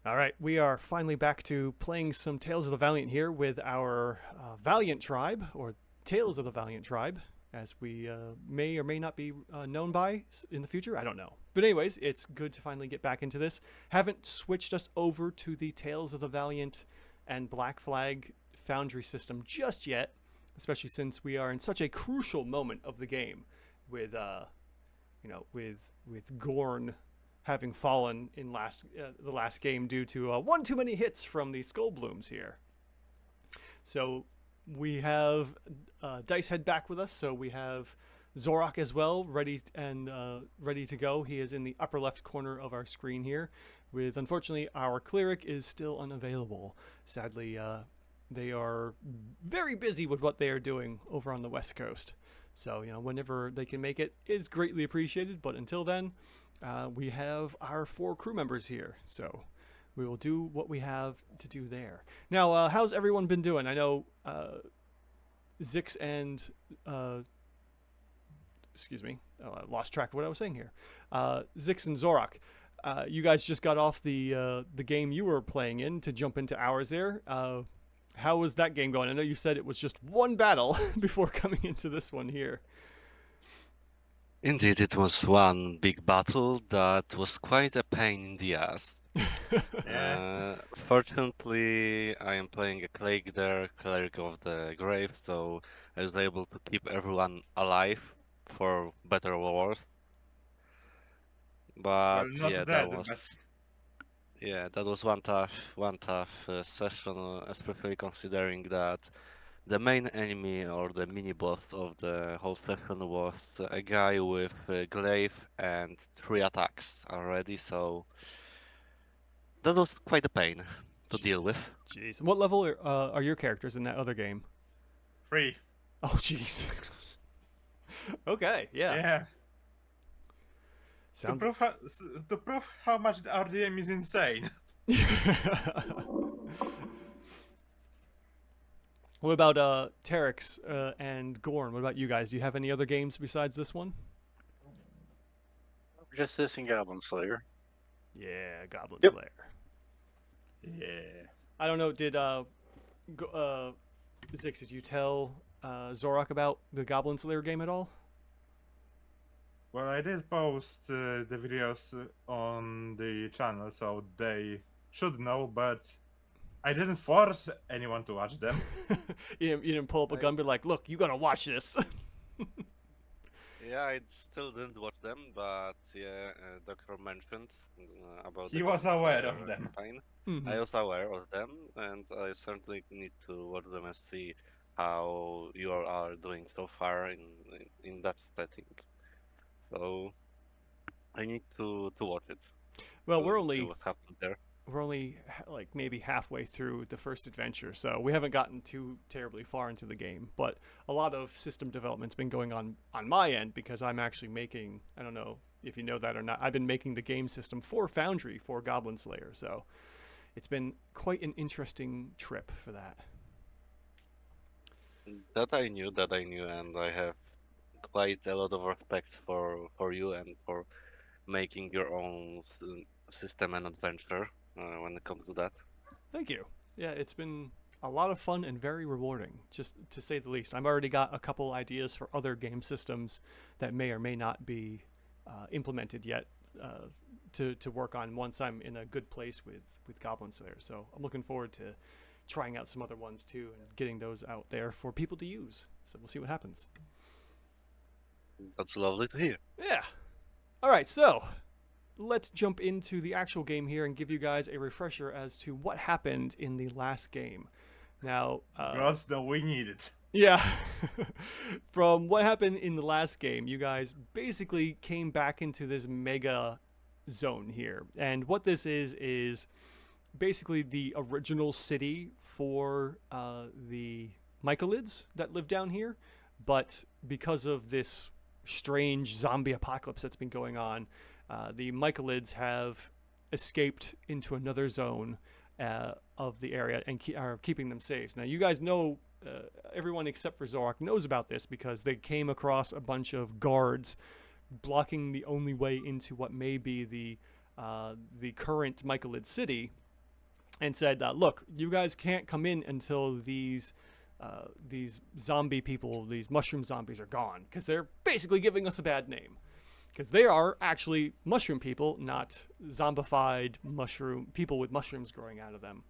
All right, we are finally back to playing some Tales of the Valiant here with our Valiant Tribe, or Tales of the Valiant Tribe, as we may or may not be known by in the future. I don't know. But, anyways, it's good to finally get back into this. Haven't switched us over to the Tales of the Valiant and Black Flag Foundry system just yet, especially since we are in such a crucial moment of the game with, with Ghorn having fallen in the last game due to one too many hits from the Skull Blooms here. So we have Dice Head back with us. So we have Zorak as well, ready to go. He is in the upper left corner of our screen here. With unfortunately our cleric is still unavailable. Sadly, they are very busy with what they are doing over on the West Coast. So whenever they can make it is greatly appreciated. But until then, we have our 4 crew members here, so we will do what we have to do there. Now, how's everyone been doing? I know Zix and excuse me, I lost track of what I was saying here. Zix and Zorak, you guys just got off the game you were playing in to jump into ours there. How was that game going? I know you said it was just one battle before coming into this one here. Indeed, it was one big battle that was quite a pain in the ass. Fortunately, I am playing a cleric there, cleric of the grave, so I was able to keep everyone alive for better or worse. Well, But not yeah, dead, but that was one tough session, especially considering that the main enemy or the mini boss of the whole session was a guy with glaive and 3 attacks already, so that was quite a pain to deal with. Jeez. What level are your characters in that other game? 3. Oh, jeez. Okay, yeah. Yeah. Sounds. To prove how much the RDM is insane. What about Terex and Gorn? What about you guys? Do you have any other games besides this one? Just this and Goblin Slayer. Yeah, Goblin Yep. Slayer. Yeah. I don't know. Did Zix, did you tell Zorak about the Goblin Slayer game at all? Well, I did post the videos on the channel, so they should know, but I didn't force anyone to watch them. You didn't pull up a gun and be like, look, you gotta watch this. Yeah, I still didn't watch them, but yeah, Doctor mentioned about He the was Goblin aware Slayer of them. campaign. Mhm. I was aware of them, and I certainly need to watch them and see how you are doing so far in that setting. So I need to watch it Well, to see what happened there. we're only like maybe halfway through the first adventure, so we haven't gotten too terribly far into the game. But a lot of system development's been going on my end because I'm actually making. I don't know if you know that or not. I've been making the game system for Foundry for Goblin Slayer, so it's been quite an interesting trip for that. That I knew, and I have quite a lot of respect for you and for making your own system and adventure when it comes to that. Thank you. Yeah, it's been a lot of fun and very rewarding, just to say the least. I've already got a couple ideas for other game systems that may or may not be implemented yet to work on once I'm in a good place with Goblin Slayer. So I'm looking forward to trying out some other ones too and getting those out there for people to use. So we'll see what happens. That's lovely to hear. Yeah. All right, so let's jump into the actual game here and give you guys a refresher as to what happened in the last game. Now, Gods, no, we need it. yeah, from what happened in the last game, you guys basically came back into this mega zone here. And what this is basically the original city for the Mycolids that live down here. But because of this strange zombie apocalypse that's been going on, the Mycolids have escaped into another zone of the area and are keeping them safe. Now, you guys know, everyone except for Zorak knows about this because they came across a bunch of guards blocking the only way into what may be the current Mycolid city, and said, "Look, you guys can't come in until these zombie people, these mushroom zombies, are gone, because they're basically giving us a bad name, because they are actually mushroom people, not zombified mushroom people with mushrooms growing out of them."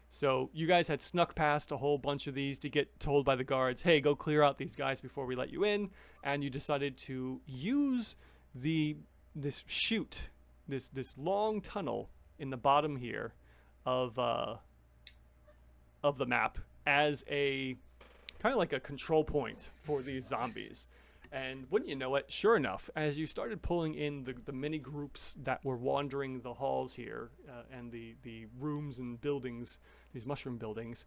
So you guys had snuck past a whole bunch of these to get told by the guards, "Hey, go clear out these guys before we let you in," and you decided to use this chute, this long tunnel in the bottom here of the map as a kind of like a control point for these zombies. And wouldn't you know it, sure enough, as you started pulling in the many groups that were wandering the halls here and the rooms and buildings, these mushroom buildings,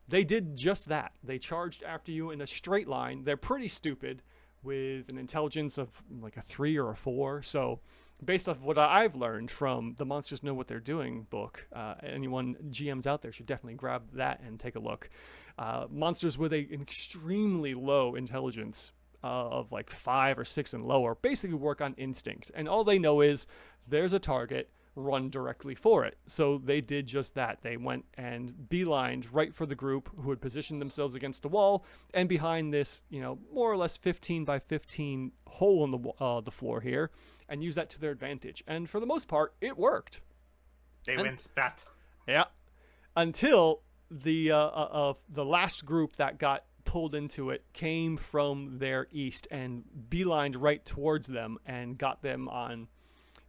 they did just that. They charged after you in a straight line. They're pretty stupid, with an intelligence of like a 3 or a 4. So based off what I've learned from the Monsters Know What They're Doing book, anyone GMs out there should definitely grab that and take a look. Monsters with an extremely low intelligence of like 5 or 6 and lower basically work on instinct, and all they know is there's a target, run directly for it. So they did just that. They went and beelined right for the group who had positioned themselves against the wall and behind this, more or less 15 by 15 hole in the floor here, and used that to their advantage. And for the most part, it worked. They went spat. Yeah, until the last group that got pulled into it came from their east and beelined right towards them and got them on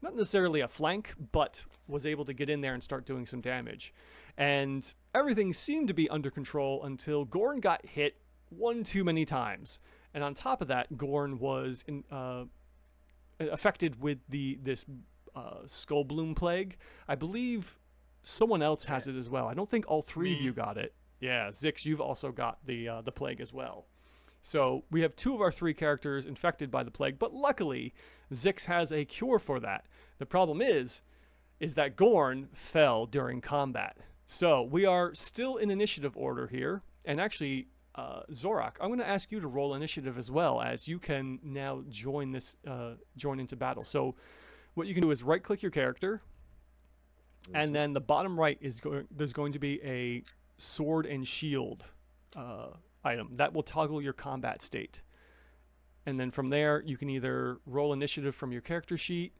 not necessarily a flank, but was able to get in there and start doing some damage. And everything seemed to be under control until Ghorn got hit one too many times. And on top of that, Ghorn was affected with this skull bloom plague. I believe someone else has it as well. I don't think all three of you got it. Yeah, Zix, you've also got the plague as well. So we have 2 of our 3 characters infected by the plague, but luckily Zix has a cure for that. The problem is that Ghorn fell during combat. So we are still in initiative order here, and actually, Zorak, I'm going to ask you to roll initiative as well, as you can now join into battle. So what you can do is right-click your character, and then the bottom right there's going to be a sword and shield item that will toggle your combat state, and then from there you can either roll initiative from your character sheet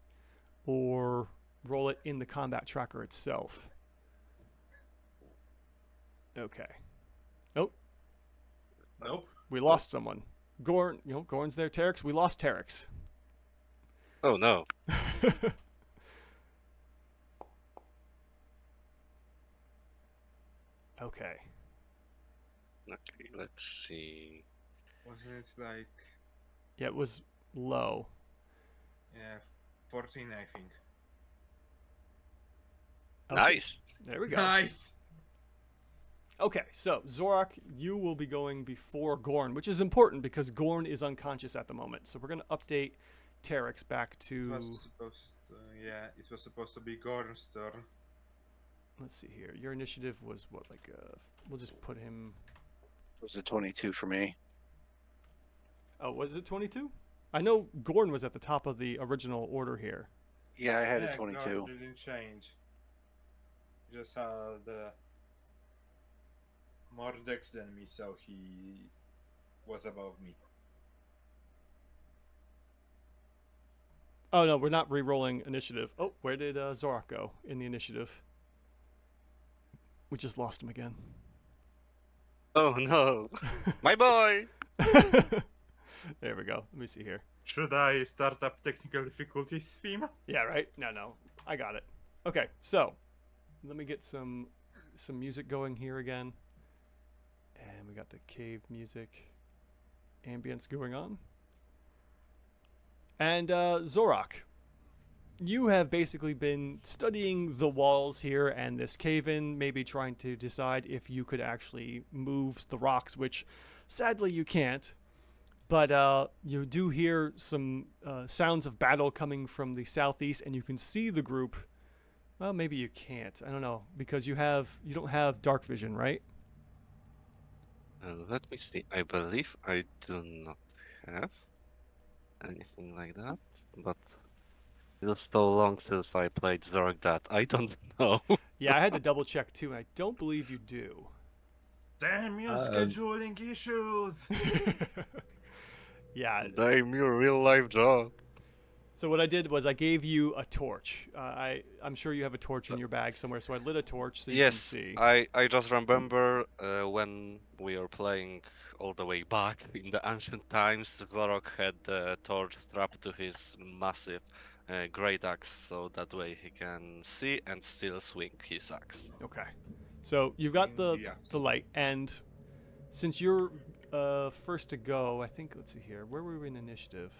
or roll it in the combat tracker itself. Okay. Nope. We lost someone. Ghorn, Ghorn's there. Terex, we lost Terex. Oh no. Okay. Okay, let's see. Was it like Yeah, it was low. 14, I think. Okay, Nice. there we go. Nice. Okay, so Zorak, you will be going before Ghorn, which is important because Ghorn is unconscious at the moment. So we're going to update Terex back It to... was supposed to be Ghorn's turn. Let's see here. Your initiative was what, we'll just put him... It was a 22 for me. Oh, was it 22? I know Ghorn was at the top of the original order here. Yeah, I had a Ghorn 22. didn't change. Just had more dex than me, so he was above me. Oh, no, we're not re-rolling initiative. Oh, where did Zorak go in the initiative? We just lost him again. Oh no. My boy. There we go. Let me see here. Should I start up technical difficulties theme? Yeah, right? No. I got it. Okay, so let me get some music going here again. And we got the cave music ambience going on. And Zorak, you have basically been studying the walls here and this cave-in, maybe trying to decide if you could actually move the rocks, which sadly you can't. But you do hear some sounds of battle coming from the southeast, and you can see the group. Well, maybe you can't. I don't know, because you don't have dark vision, right? Let me see. I believe I do not have anything like that, but It was so long since I played Zork that I don't know. Yeah, I had to double check too, and I don't believe you do. Damn you, Uh, scheduling issues! Yeah. Damn, your real life job. So what I did was I gave you a torch. I'm sure you have a torch in your bag somewhere, so I lit a torch so you can Yes, see. I just remember when we were playing all the way back in the ancient times, Vorok had the torch strapped to his massive great axe, so that way he can see and still swing his axe. Okay. So you've got the Yeah. light, and since you're first to go, I think let's see here. Where were we in initiative?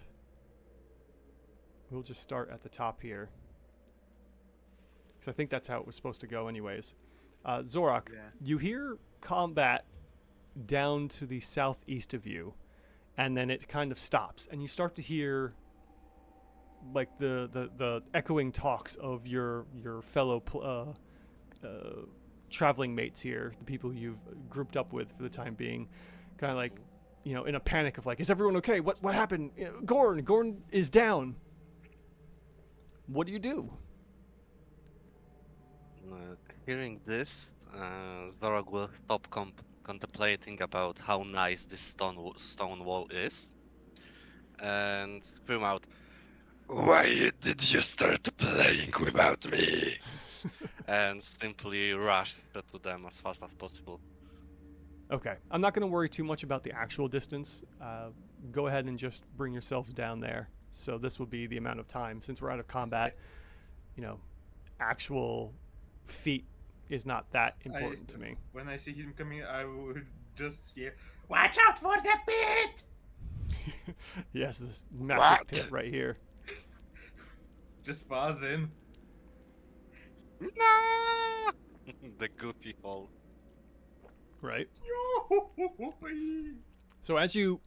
We'll just start at the top here. Because I think that's how it was supposed to go anyways. Zorak, Yeah. you hear combat down to the southeast of you, and then it kind of stops, and you start to hear like the echoing talks of your fellow traveling mates here, the people you've grouped up with for the time being, kind of like, you know, in a panic of like, is everyone okay? What happened? Ghorn is down. What do you do? Hearing this, Zorog will stop contemplating about how nice this stone wall is, and scream out, "Why did you start playing without me?" and simply rush to them as fast as possible. Okay, I'm not going to worry too much about the actual distance. Go ahead and just bring yourselves down there. So this will be the amount of time. Since we're out of combat, you know, actual feet is not that important to me. When I see him coming, I would just hear, "Watch out for the pit!" Yes, this massive What? pit right here. Just pause in. No! The goofy hole. Right. Yo! So as you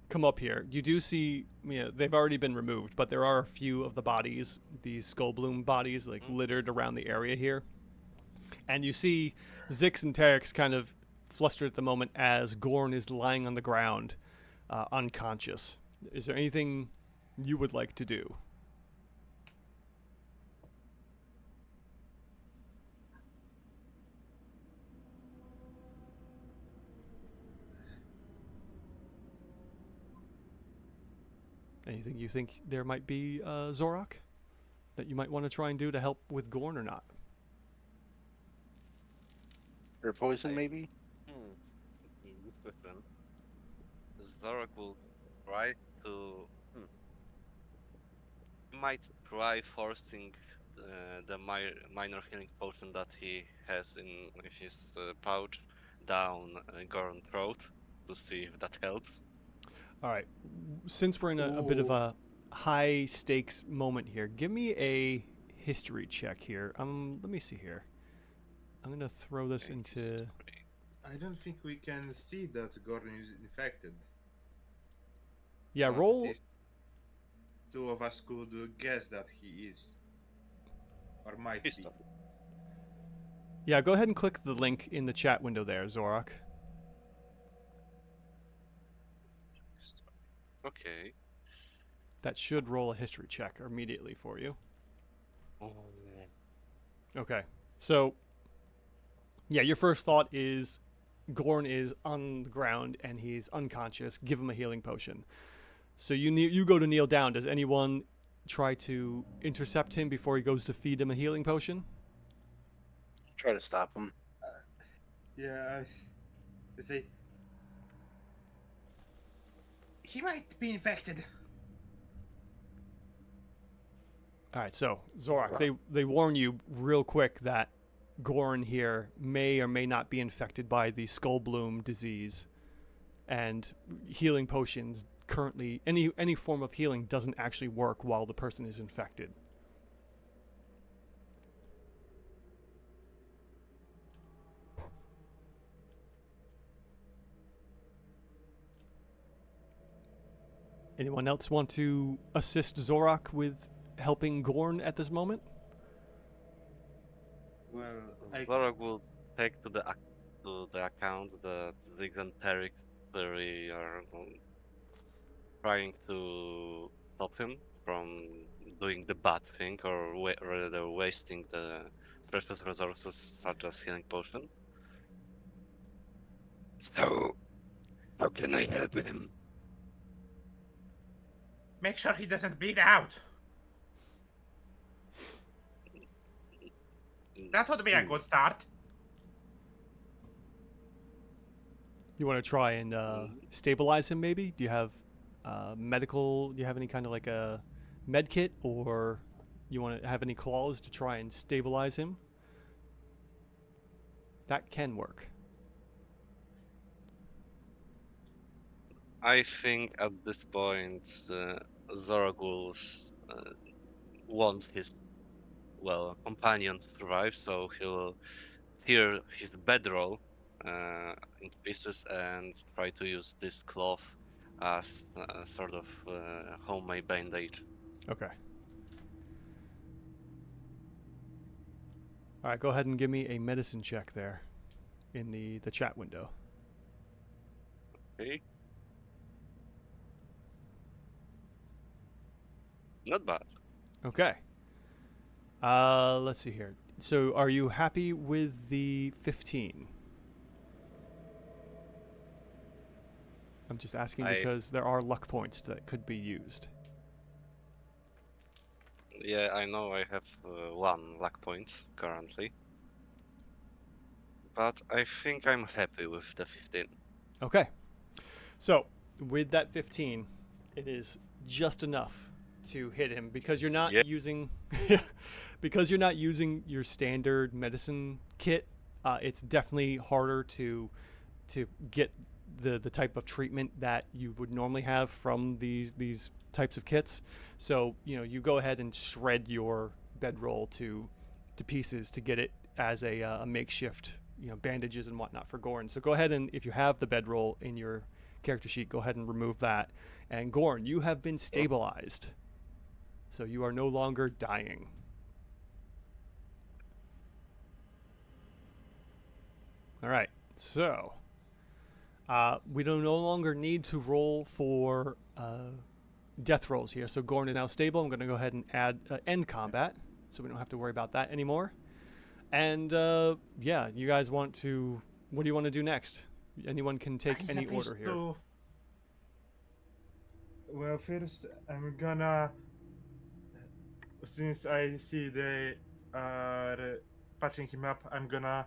come up here, you do see, you know, they've already been removed, but there are a few of the bodies, these skull bloom bodies, like littered around the area here. And you see Zix and Terex kind of flustered at the moment as Ghorn is lying on the ground, unconscious. Is there anything you would like to do? Anything you think there might be, Zorak, that you might want to try and do to help with Ghorn or not? Or poison, maybe? Good question. Zorok will try to. He might try forcing the minor healing potion that he has in his pouch down Ghorn's throat to see if that helps. All right. Since we're in a bit of a high stakes moment here, give me a history check here. Let me see here. I'm gonna throw this into. I don't think we can see that Gordon is infected. Yeah, But roll. at least two of us could guess that he is. Or might be. History. Yeah, go ahead and click the link in the chat window there, Zorak. Okay. That should roll a history check immediately for you. Okay. So, yeah, your first thought is Ghorn is on the ground and he's unconscious. Give him a healing potion. So you go to kneel down. Does anyone try to intercept him before he goes to feed him a healing potion? Try to stop him. Yeah, I say. He might be infected. All right, so Zorak, they warn you real quick that Ghorn here may or may not be infected by the skull bloom disease, and healing potions currently any form of healing doesn't actually work while the person is infected. Anyone else want to assist Zorak with helping Ghorn at this moment? Well, Zorok will take to the account that Ziggs and Terex are trying to stop him from doing the bad thing, or rather wasting the precious resources such as healing potion. So, how can I help him? Make sure he doesn't bleed out. That would be a good start. You want to try and stabilize him, maybe? Do you have medical? Do you have any kind of like a med kit, or you want to have any claws to try and stabilize him? That can work. I think at this point, Zoragul's want his companion to survive, so he'll tear his bedroll into pieces and try to use this cloth as a sort of homemade bandage. Okay. All right, go ahead and give me a medicine check there in the chat window. Okay. Not bad. Okay. Let's see here. So, are you happy with the 15? I'm just asking because there are luck points that could be used. Yeah, I know I have 1 luck point currently, but I think I'm happy with the 15. Okay. So, with that 15, it is just enough to hit him because you're not Yeah. using your standard medicine kit. It's definitely harder to get the type of treatment that you would normally have from these types of kits. So, you go ahead and shred your bedroll to pieces to get it as a makeshift, bandages and whatnot for Ghorn. So go ahead and, if you have the bedroll in your character sheet, go ahead and remove that. And Ghorn, you have been stabilized, so you are no longer dying. All right, so we no longer need to roll for death rolls here. So Ghorn is now stable. I'm going to go ahead and add end combat, so we don't have to worry about that anymore. And yeah, you guys want to? What do you want to do next? Anyone can take any order here. Well, first I'm gonna, since I see they are patching him up, I'm gonna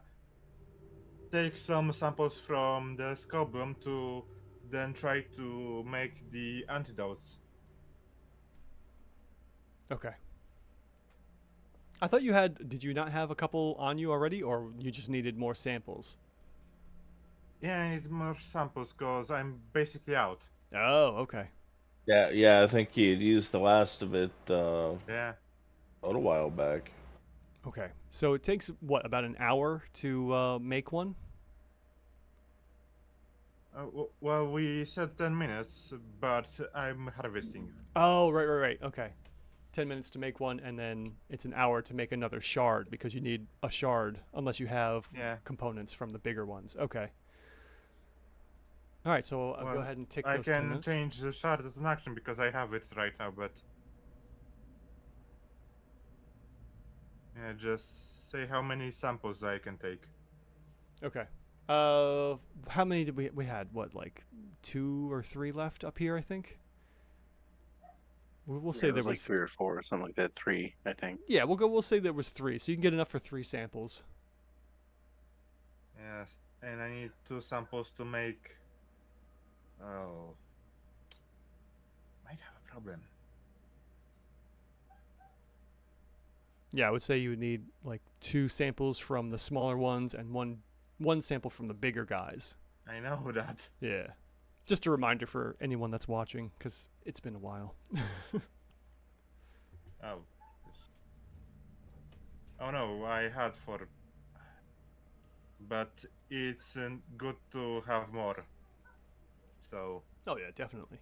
take some samples from the scope bloom to then try to make the antidotes. Okay. I thought you had. Did you not have a couple on you already, or you just needed more samples? Yeah, I need more samples because I'm basically out. Oh, okay. Yeah, I think you'd used the last of it Yeah. a little while back. Okay. So it takes what, about an hour to make one? Well, we said 10 minutes, but I'm harvesting. Oh, right. Okay. 10 minutes to make one, and then it's an hour to make another shard because you need a shard unless you have components from the bigger ones. Okay. All right, so I'll go ahead and take those 10 I can minutes. change the shard as an action because I have it right now, but yeah, just say how many samples I can take. Okay. How many did we had? What, like 2 or 3 left up here? I think. We'll say there was like 3 or 4, something like that. 3, I think. Yeah, we'll say there was 3, so you can get enough for 3 samples. Yes, and I need 2 samples to make. Oh, might have a problem. Yeah, I would say you would need like 2 samples from the smaller ones and one sample from the bigger guys. I know that. Yeah. Just a reminder for anyone that's watching, because it's been a while. Oh. Oh no, I had 4. But it's good to have more. So. Oh yeah, definitely.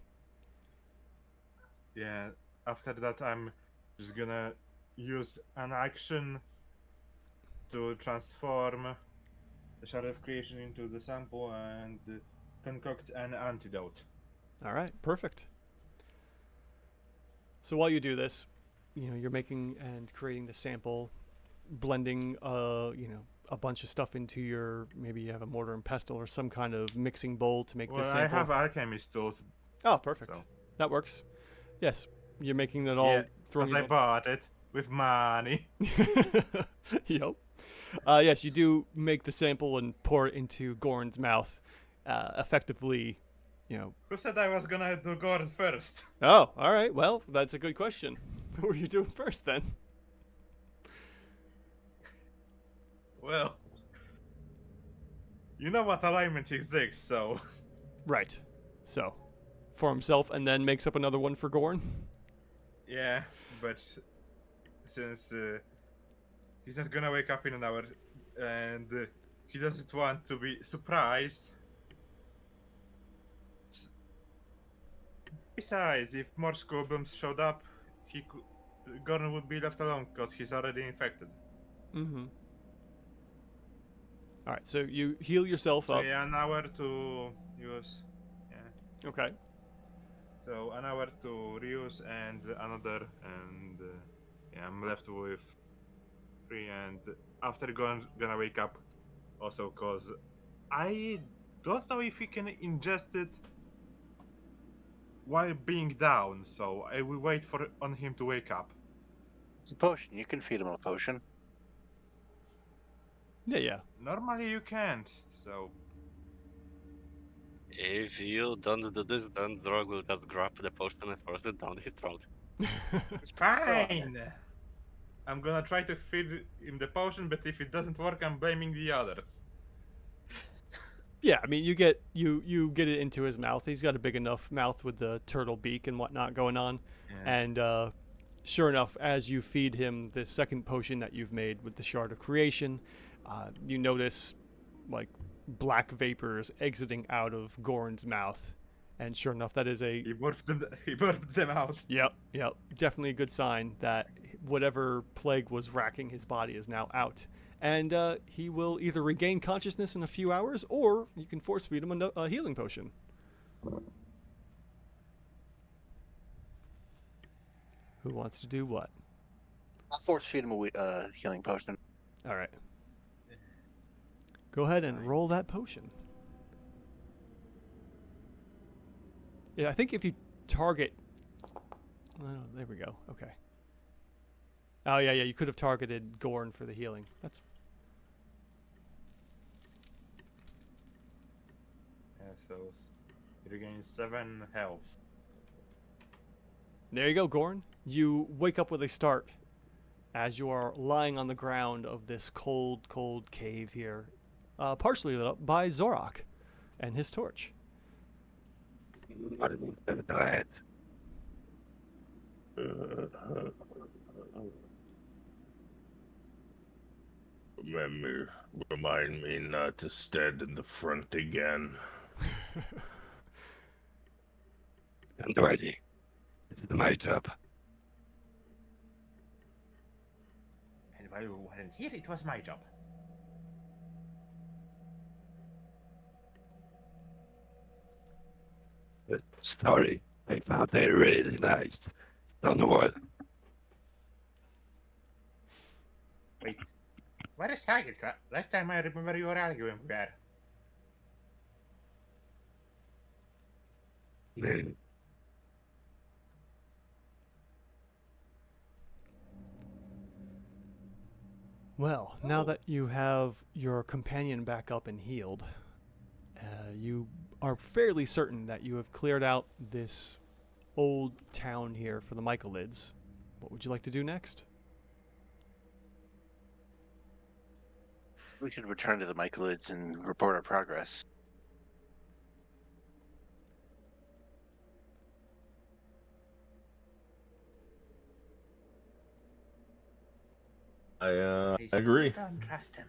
Yeah, after that I'm just gonna use an action to transform the shard of creation into the sample and concoct an antidote. All right, perfect. So while you do this, you're making and creating the sample, blending a bunch of stuff into maybe you have a mortar and pestle or some kind of mixing bowl to make Well, this I sample. have alchemist tools, Oh, perfect. so That works. Yes, you're making that all. yeah, Throwing because I it bought it with money. Yep. Yes, you do make the sample and pour it into Ghorn's mouth, effectively, Who said I was gonna do Ghorn first? Oh, all right. Well, that's a good question. Who are you doing first then? Well, you know what alignment exists, so Right. So, for himself, and then makes up another one for Ghorn. yeah. But since he's not gonna wake up in an hour, and he doesn't want to be surprised. Besides, if more Skullblooms showed up, Ghorn would be left alone because he's already infected. Mm-hmm. All right. So you heal yourself So up. yeah, an hour to use. Yeah. Okay. So an hour to reuse and another, and yeah, I'm left with 3. And after gonna wake up, also cause I don't know if he can ingest it while being down. So I will wait on him to wake up. It's a potion. You can feed him a potion. Yeah. Normally you can't. So If you don't do this, then Drog will just grab the potion and force it down his throat. it's fine. I'm gonna try to feed him the potion, but if it doesn't work, I'm blaming the others. Yeah. I mean, you get it into his mouth. He's got a big enough mouth with the turtle beak and whatnot going on. And sure enough, as you feed him the second potion that you've made with the Shard of Creation, you notice like black vapors exiting out of Ghorn's mouth. And sure enough, that is He burped them out. Yep. Definitely a good sign that whatever plague was racking his body is now out. And he will either regain consciousness in a few hours, or you can force feed him a healing potion. Who wants to do what? I'll force feed him a healing potion. All right. Go ahead and roll that potion. Yeah, I think if you target... Oh, there we go. Okay. Oh, yeah, you could have targeted Ghorn for the healing. That's... Yeah, so he regains 7 health. There you go, Ghorn. You wake up with a start as you are lying on the ground of this cold, cold cave here, partially lit up by Zorak and his torch. Remind me not to stand in the front again. I'm ready. It's my job. And while you weren't here, it was my job. But sorry, I found it really nice. Don't know what. Wait, where is Target? Last time I remember you were arguing there. Man, Well, now that you have your companion back up and healed, you are fairly certain that you have cleared out this old town here for the Mycalids. What would you like to do next? We should return to the Mycalids and report our progress. I agree. Don't trust him.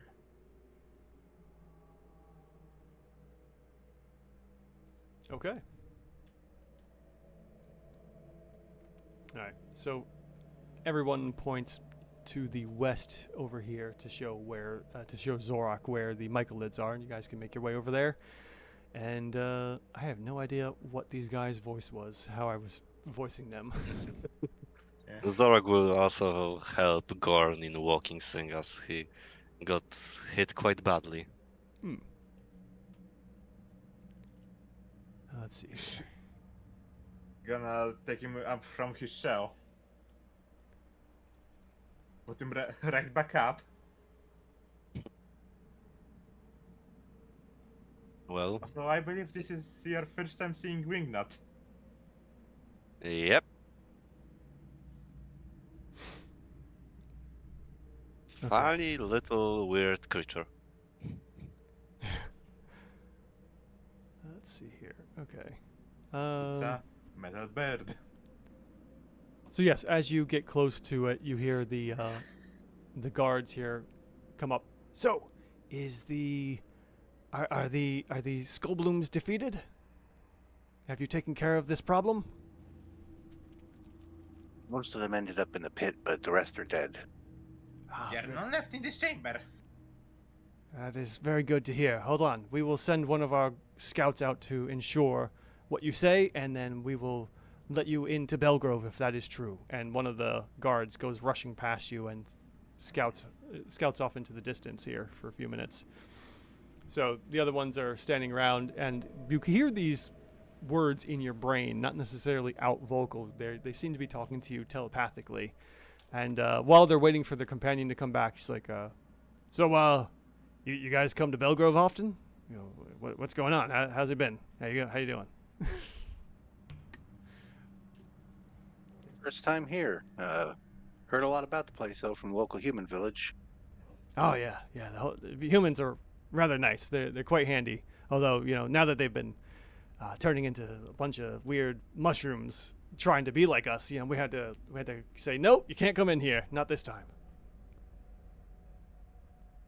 Okay. All right. So everyone points to the west over here to show Zorak where the Mycalids are, and you guys can make your way over there. And I have no idea what these guys' voice was, how I was voicing them. Yeah. Zorak will also help Ghorn in walking thing as he got hit quite badly. Let's see here. Gonna take him up from his shell. Put him right back up. Well, So I believe this is your first time seeing Wingnut. yep. Okay. Funny little weird creature. Let's see here. Okay. It's a metal bird. So yes, as you get close to it, you hear the guards here come up. So, is the are the skull blooms defeated? Have you taken care of this problem? Most of them ended up in the pit, but the rest are dead. Ah, There are none left in this chamber. that is very good to hear. Hold on. We will send one of our scouts out to ensure what you say, and then we will let you into Belgrove if that is true. And one of the guards goes rushing past you and scouts off into the distance here for a few minutes. So the other ones are standing around, and you can hear these words in your brain, not necessarily out vocal. They seem to be talking to you telepathically. And while they're waiting for their companion to come back, she's like, you guys come to Belgrove often? You know, what's going on? How's it been? How you doing? First time here. Heard a lot about the place though from the local human village. Oh yeah. The humans are rather nice. They're quite handy. Although now that they've been turning into a bunch of weird mushrooms, trying to be like us, we had to say nope, you can't come in here. Not this time.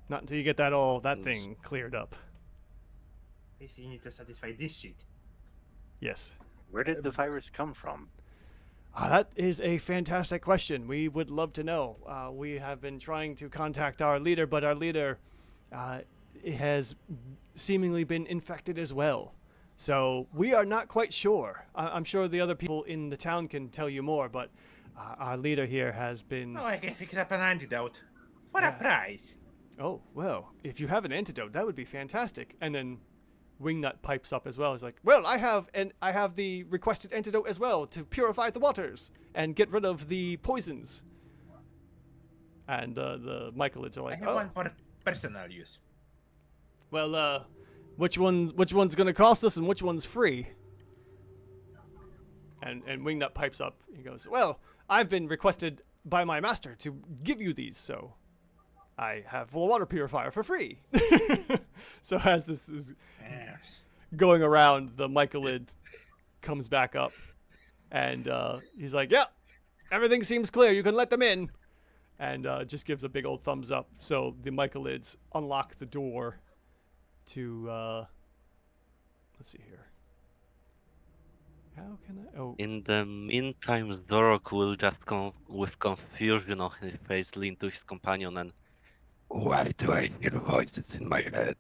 Not until you get that thing cleared up. You need to satisfy this shit. Yes. Where did the virus come from? That is a fantastic question. We would love to know. We have been trying to contact our leader, but our leader has seemingly been infected as well. So we are not quite sure. I'm sure the other people in the town can tell you more, but our leader here has been... Oh, I can fix up an antidote. For Yeah. a price. Oh, well, if you have an antidote, that would be fantastic. And then Wingnut pipes up as well. He's like, well, I have the requested antidote as well to purify the waters and get rid of the poisons. And the Mycalids are I like, have one for personal use. well, which one's gonna cost us and which one's free? And Wingnut pipes up. He goes, well, I've been requested by my master to give you these, so I have a water purifier for free. So as this is Yes. going around, the Mycalid comes back up, and he's like, yeah, everything seems clear. You can let them in. And just gives a big old thumbs up. So the Mycalids unlock the door to, let's see here. How can I, oh, In the meantime, Zorok will just with confusion on his face lean to his companion and Why do I hear voices in my head?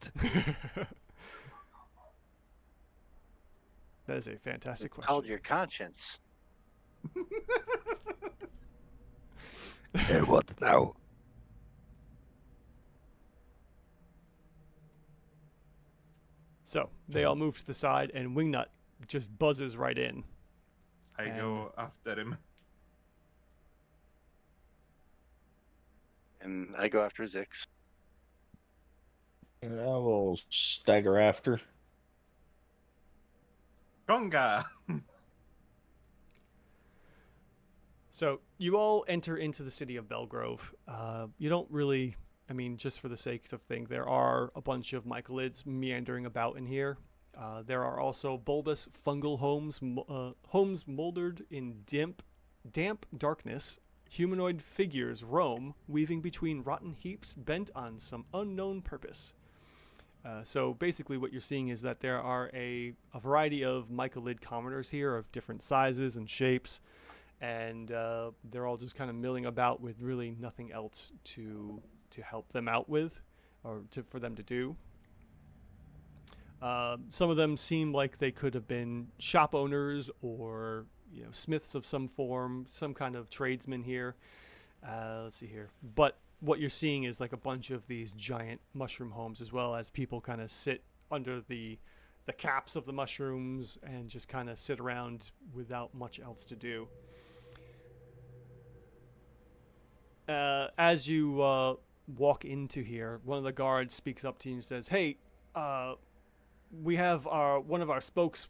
that is a fantastic It's called question. your conscience. What now? So they all move to the side, and Wingnut just buzzes right in. I go after him. And I go after Zix. And I will stagger after. Conga! So you all enter into the city of Belgrove. You don't really, just for the sake of things, there are a bunch of Mycalids meandering about in here. There are also bulbous fungal homes molded in damp darkness. Humanoid figures roam, weaving between rotten heaps bent on some unknown purpose. So basically what you're seeing is that there are a variety of Mycalid commoners here of different sizes and shapes. And they're all just kind of milling about with really nothing else to help them out with, or for them to do. Some of them seem like they could have been shop owners or smiths of some form, some kind of tradesman here. Let's see here. But what you're seeing is like a bunch of these giant mushroom homes, as well as people kind of sit under the caps of the mushrooms and just kind of sit around without much else to do. As you walk into here, one of the guards speaks up to you and says, "Hey, we have one of our spokes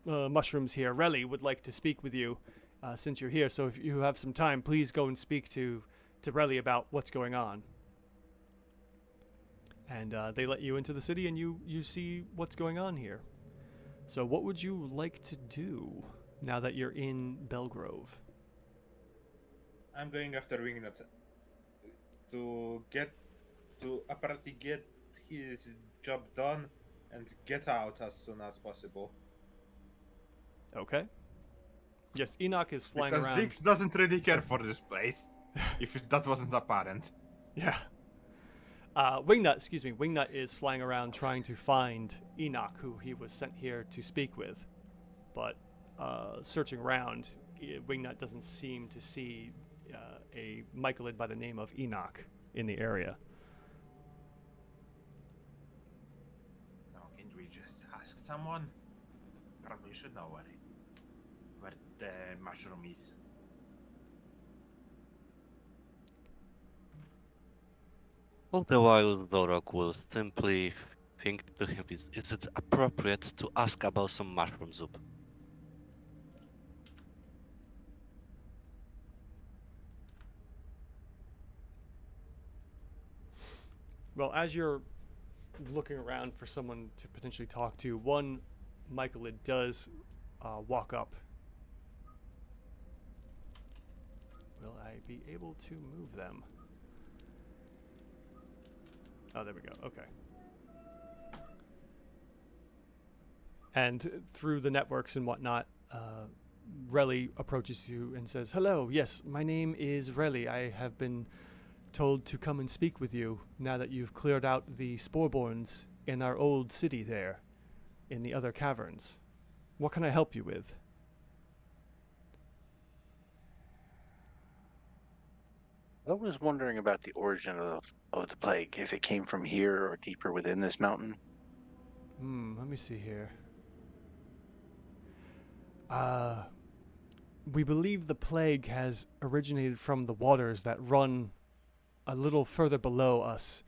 mushrooms here. Relly would like to speak with you since you're here. So if you have some time, please go and speak to Relly about what's going on." And they let you into the city, and you see what's going on here. So what would you like to do now that you're in Belgrove? I'm going after Wingnut to apparently get his job done and get out as soon as possible. Okay. Yes, Enoch is flying Because around. Zix doesn't really care for this place, if that wasn't apparent. Yeah. Wingnut is flying around trying to find Enoch, who he was sent here to speak with. But searching around, Wingnut doesn't seem to see a Mycalid by the name of Enoch in the area. No, can't we just ask someone? Probably should know where the mushroom is. All the while, Zorok will simply think to him, is it appropriate to ask about some mushroom soup? Well, as you're looking around for someone to potentially talk to, one Mycalid does walk up. Will I be able to move them? Oh, there we go. Okay. And through the networks and whatnot, Relly approaches you and says, "Hello, yes, my name is Relly. I have been told to come and speak with you now that you've cleared out the Sporeborns in our old city there, in the other caverns. What can I help you with?" I was wondering about the origin of the plague, if it came from here or deeper within this mountain. Let me see here. We believe the plague has originated from the waters that run a little further below us,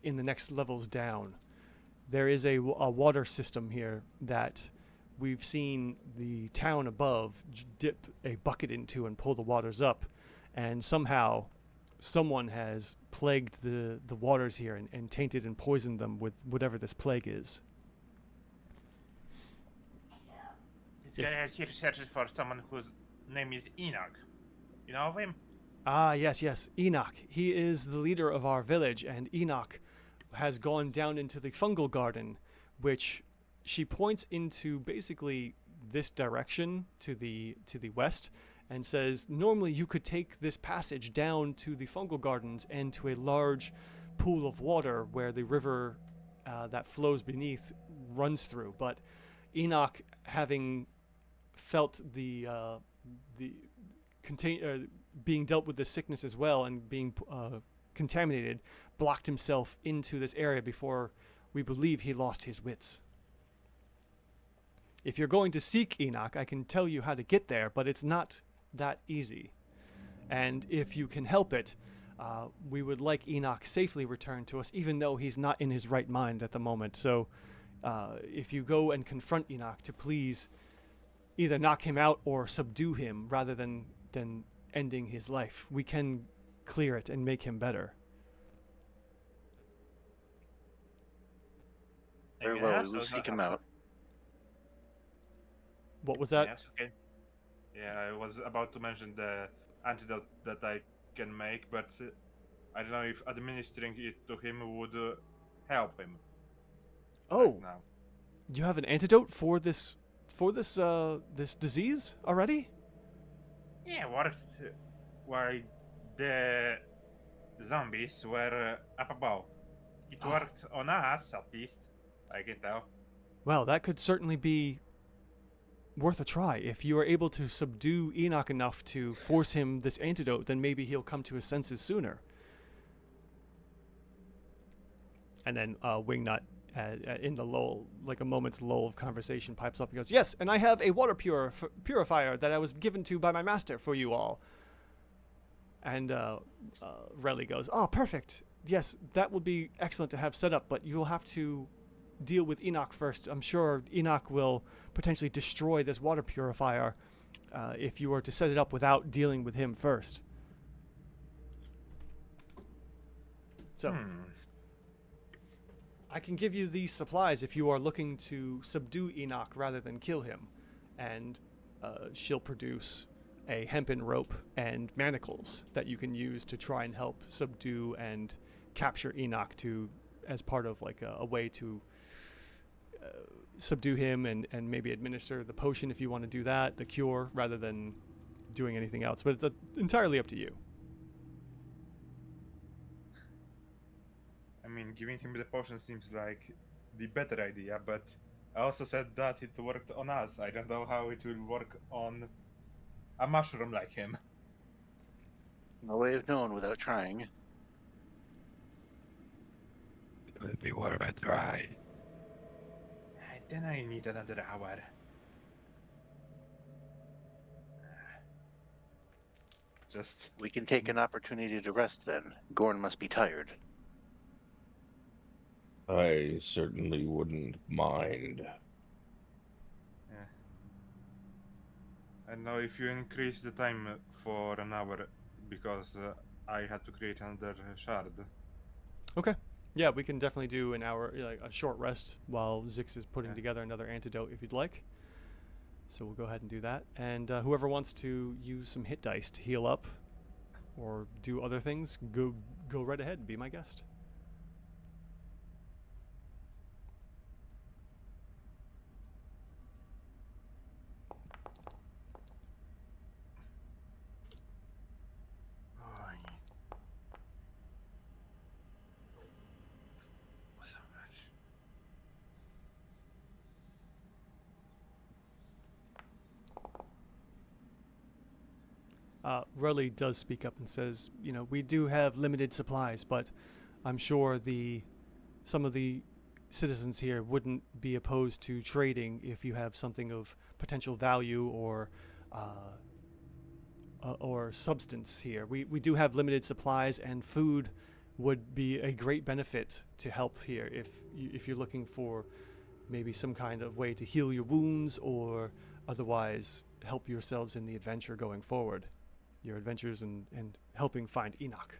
in the next levels down. There is a water system here that we've seen the town above dip a bucket into and pull the waters up, and somehow someone has plagued the waters here and tainted and poisoned them with whatever this plague is. This guy here searches for someone whose name is Enoch. You know of him? Ah, yes, Enoch. He is the leader of our village, and Enoch has gone down into the fungal garden, which she points into basically this direction to the west, and says, normally you could take this passage down to the fungal gardens and to a large pool of water where the river that flows beneath runs through. But Enoch, having felt being dealt with this sickness as well and being contaminated, blocked himself into this area before we believe he lost his wits. If you're going to seek Enoch, I can tell you how to get there, but it's not that easy. And if you can help it, we would like Enoch safely returned to us, even though he's not in his right mind at the moment. So if you go and confront Enoch, to please either knock him out or subdue him rather than ending his life, we can clear it and make him better. Very well, we will seek him out. What was that? Yes, okay. Yeah, I was about to mention the antidote that I can make, but I don't know if administering it to him would help him. Oh, Right now. you have an antidote for this disease already? Yeah, worked while the zombies were up above. It worked on us, at least, I can tell. Well, that could certainly be worth a try. If you are able to subdue Enoch enough to force him this antidote, then maybe he'll come to his senses sooner. And then Wingnut, in the lull, like a moment's lull of conversation, pipes up and goes, "Yes, and I have a water purifier that I was given to by my master for you all." And Relly goes, "Oh, perfect. Yes, that would be excellent to have set up, but you will have to deal with Enoch first. I'm sure Enoch will potentially destroy this water purifier if you were to set it up without dealing with him first." So, I can give you these supplies if you are looking to subdue Enoch rather than kill him. And she'll produce a hempen rope and manacles that you can use to try and help subdue and capture Enoch as part of like a way to subdue him and maybe administer the potion if you want to do that, the cure, rather than doing anything else. But it's entirely up to you. I mean, giving him the potion seems like the better idea, but I also said that it worked on us. I don't know how it will work on a mushroom like him. No way of knowing without trying. It would be worth a try. Then I need another hour. Just We can take an opportunity to rest then. Ghorn must be tired. I certainly wouldn't mind. I don't know if you increase the time for an hour because I had to create another shard. Okay. Yeah, we can definitely do an hour, like a short rest while Zix is putting together another antidote if you'd like. So we'll go ahead and do that. And whoever wants to use some hit dice to heal up or do other things, go right ahead and be my guest. So much. Rully does speak up and says, we do have limited supplies, but I'm sure some of the citizens here wouldn't be opposed to trading if you have something of potential value or substance here. We do have limited supplies, and food would be a great benefit to help here if you're looking for maybe some kind of way to heal your wounds or otherwise help yourselves in the adventure going forward. Your adventures and helping find Enoch.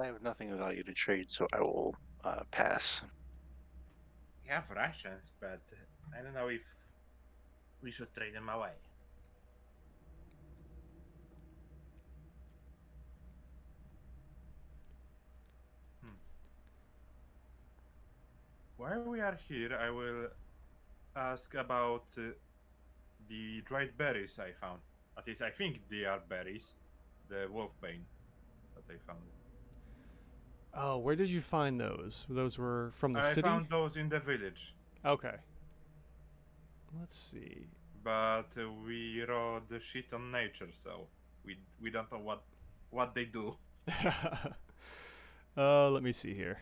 I have nothing of value to trade, so I will pass. We have rations, but I don't know if we should trade them away. While we are here, I will ask about the dried berries I found. At least I think they are berries. The wolfbane that I found. Oh, where did you find those? Those were from the I city? found those in the village, Okay. Let's see. but we rode the shit on nature, so we don't know what they do. Let me see here.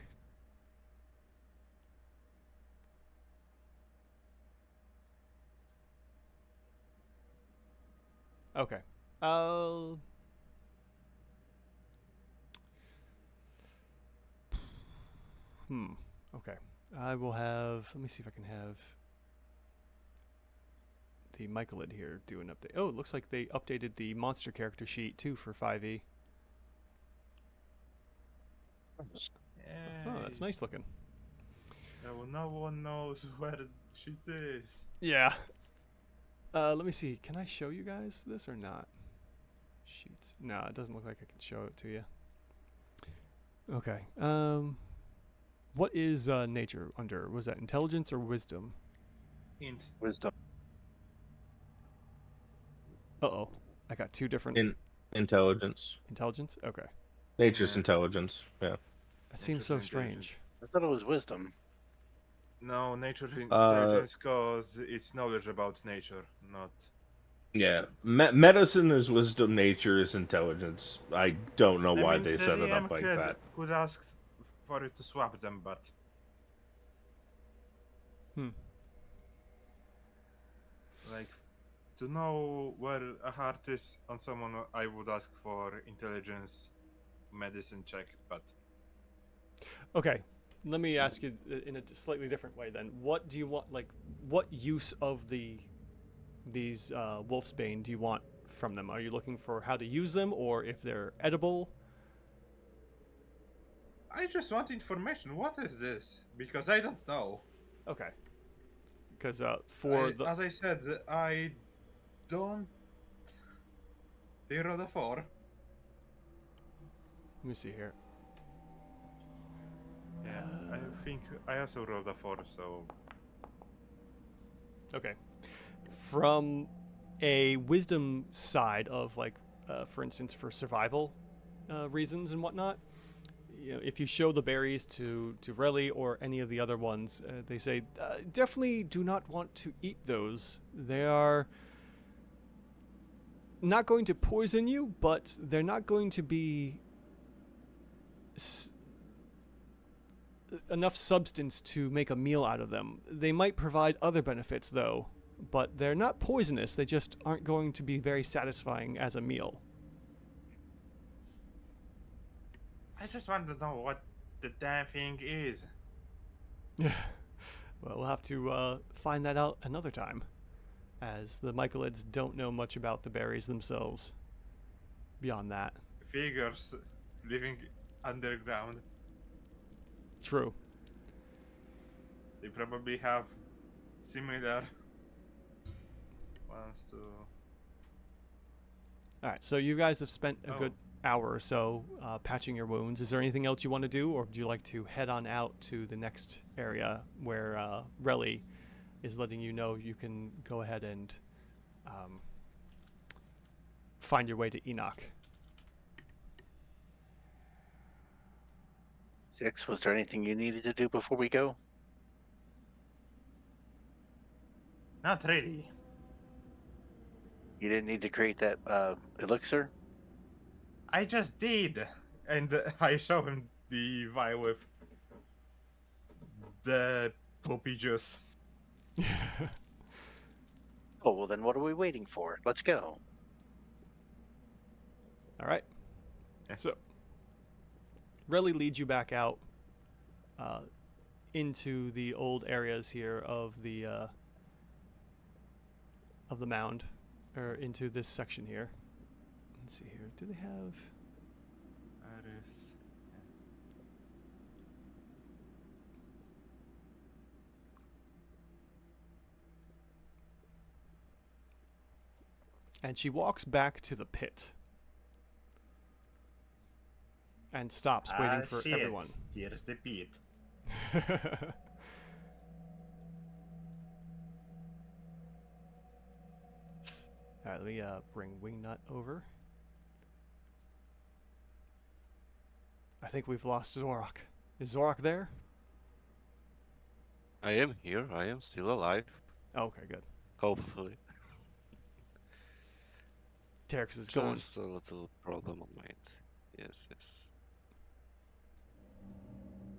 Okay. Okay. I will have. Let me see if I can have the Michaelid here do an update. Oh, it looks like they updated the monster character sheet too for 5e. Oh, that's nice looking. No one knows where the shit is. Yeah. Let me see. Can I show you guys this or not? Sheets. No, it doesn't look like I can show it to you. Okay. What is nature under? Was that intelligence or wisdom? Int. Wisdom. Uh-oh. I got two different... Intelligence. Intelligence? Okay. Nature's Yeah. intelligence. Yeah. That seems so Nature's intelligence. strange. I thought it was wisdom. No, nature intelligence cause it's knowledge about nature, not. Yeah. Medicine is wisdom. Nature is intelligence. I don't know I why mean, they the set it DM up like could, that. could ask for you to swap them, but Hmm. like to know where a heart is on someone, I would ask for intelligence medicine check. But Okay. Let me ask you in a slightly different way then. What do you want, like, what use of these wolfsbane do you want from them? Are you looking for how to use them, or if they're edible? I just want information. What is this? Because I don't know. Okay. Because for the As I said, I don't. They rolled a 4. let me see here. Yeah, I think I also rolled a 4, so. Okay. From a wisdom side of, like, for instance, for survival reasons and whatnot, you know, if you show the berries to Relly or any of the other ones, they say definitely do not want to eat those. They are not going to poison you, but they're not going to be enough substance to make a meal out of them. They might provide other benefits, though, but they're not poisonous. They just aren't going to be very satisfying as a meal. I just want to know what the damn thing is. Well, we'll have to find that out another time, as the Michaelids don't know much about the berries themselves. Beyond that. Figures living underground. True. They probably have similar ones to. Alright, so you guys have spent a Oh. good hour or so patching your wounds. Is there anything else you want to do, or would you like to head on out to the next area where Relly is letting you know you can go ahead and find your way to Enoch? 6, was there anything you needed to do before we go? Not really. You didn't need to create that elixir? I just did, and I show him the vial with the poppy juice. Oh, well then what are we waiting for? Let's go. All right. Yeah. So, Relly leads you back out into the old areas here of the mound, or into this section here. Let's see here. Do they have? Iris. And she walks back to the pit and stops, waiting for everyone. Here's the pit. Alright, let me bring Wingnut over. I think we've lost Zorak. Is Zorak there? I am here. I am still alive. Oh, okay, good. Hopefully. Terex is going. Just a little problem on my end. Yes, yes.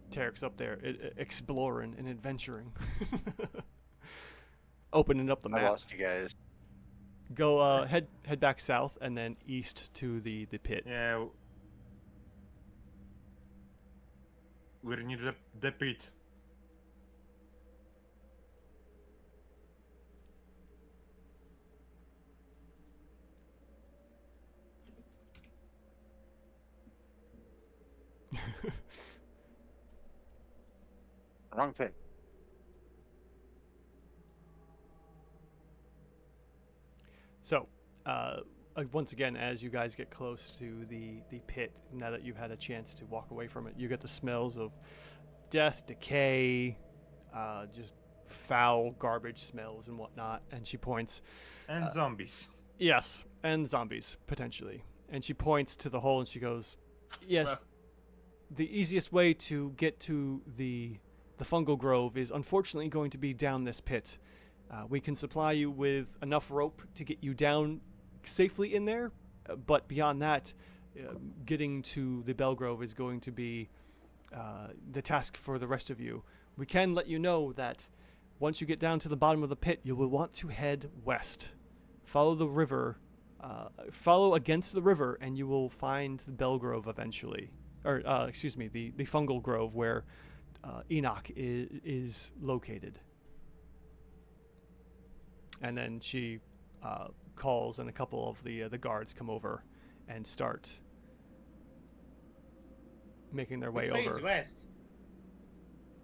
Terex up there, exploring and adventuring. Opening up the I map. lost you guys. Go head back south and then east to the pit. Yeah. We're near the pit. Wrong thing. So, once again, as you guys get close to the pit, now that you've had a chance to walk away from it, you get the smells of death, decay, just foul garbage smells and whatnot. And she points. And zombies. Yes, and zombies, potentially. And she points to the hole and she goes, yes, Well- the easiest way to get to the fungal grove is unfortunately going to be down this pit. We can supply you with enough rope to get you down safely in there, but beyond that, getting to the Bell Grove is going to be the task for the rest of you. We can let you know that once you get down to the bottom of the pit, you will want to head west. Follow the river, follow against the river, and you will find the Bell Grove eventually. Or, excuse me, the fungal grove where Enoch is located. And then she calls, and a couple of the guards come over and start making their way Which over. is west?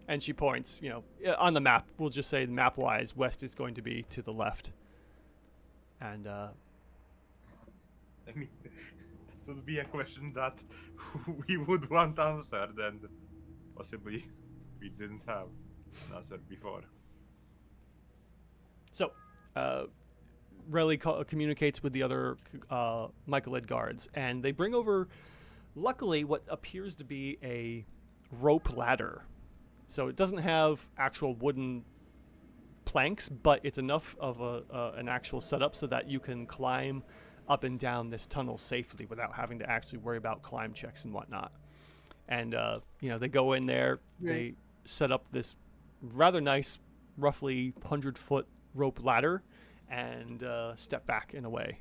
And she points, on the map. We'll just say map-wise, west is going to be to the left. And I mean, that would be a question that we would want answered, and possibly we didn't have an answer before. so, Relly communicates with the other Michaelid guards, and they bring over, luckily, what appears to be a rope ladder. So it doesn't have actual wooden planks, but it's enough of an actual setup so that you can climb up and down this tunnel safely without having to actually worry about climb checks and whatnot. And they go in there, they set up this rather nice, roughly 100-foot rope ladder, and step back in a way.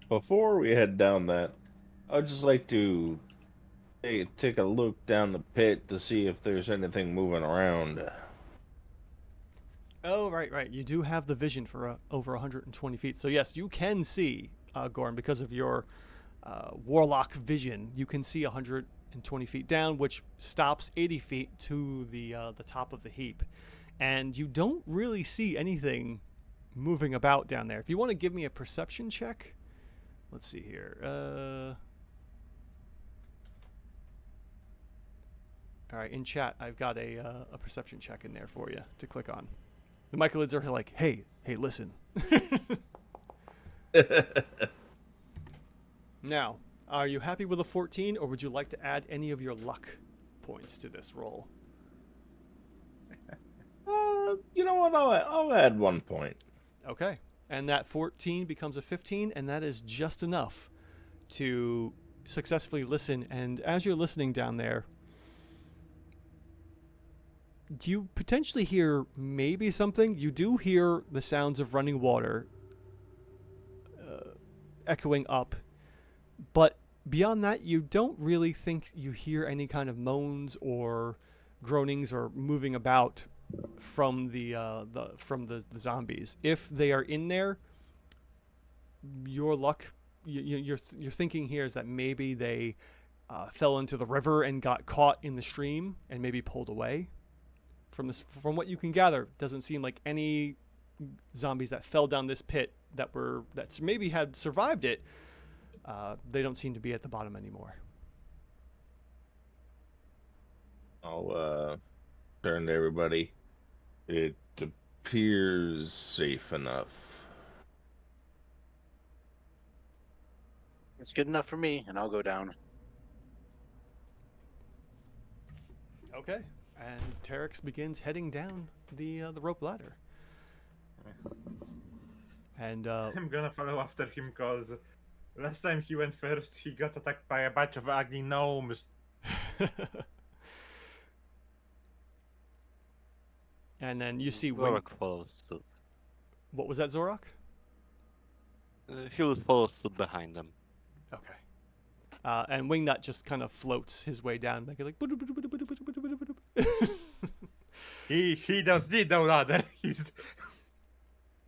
Before we head down that, I'd just like to take a look down the pit to see if there's anything moving around. Oh, right. You do have the vision for over 120 feet. So yes, you can see, Ghorn, because of your warlock vision. You can see 120 feet down, which stops 80 feet to the top of the heap. And you don't really see anything moving about down there. If you want to give me a perception check, let's see here. All right, in chat, I've got a perception check in there for you to click on. The Michaelids are like, hey, listen. Now, are you happy with a 14, or would you like to add any of your luck points to this roll? You know what? I'll add 1 point. Okay. And that 14 becomes a 15, and that is just enough to successfully listen. And as you're listening down there, you potentially hear maybe something. You do hear the sounds of running water echoing up. But beyond that, you don't really think you hear any kind of moans or groanings or moving about from the zombies. If they are in there, your luck, your thinking here is that maybe they fell into the river and got caught in the stream and maybe pulled away. From what you can gather, doesn't seem like any zombies that fell down this pit that maybe had survived it. They don't seem to be at the bottom anymore. I'll turn to everybody. It appears safe enough. It's good enough for me, and I'll go down. Okay. And Terex begins heading down the rope ladder. And I'm gonna follow after him because last time he went first, he got attacked by a bunch of ugly gnomes. and then you see Zorak follows suit. What was that, Zorak? He will follow suit behind them. Okay. And Wingnut just kind of floats his way down, like He does need no ladder. he's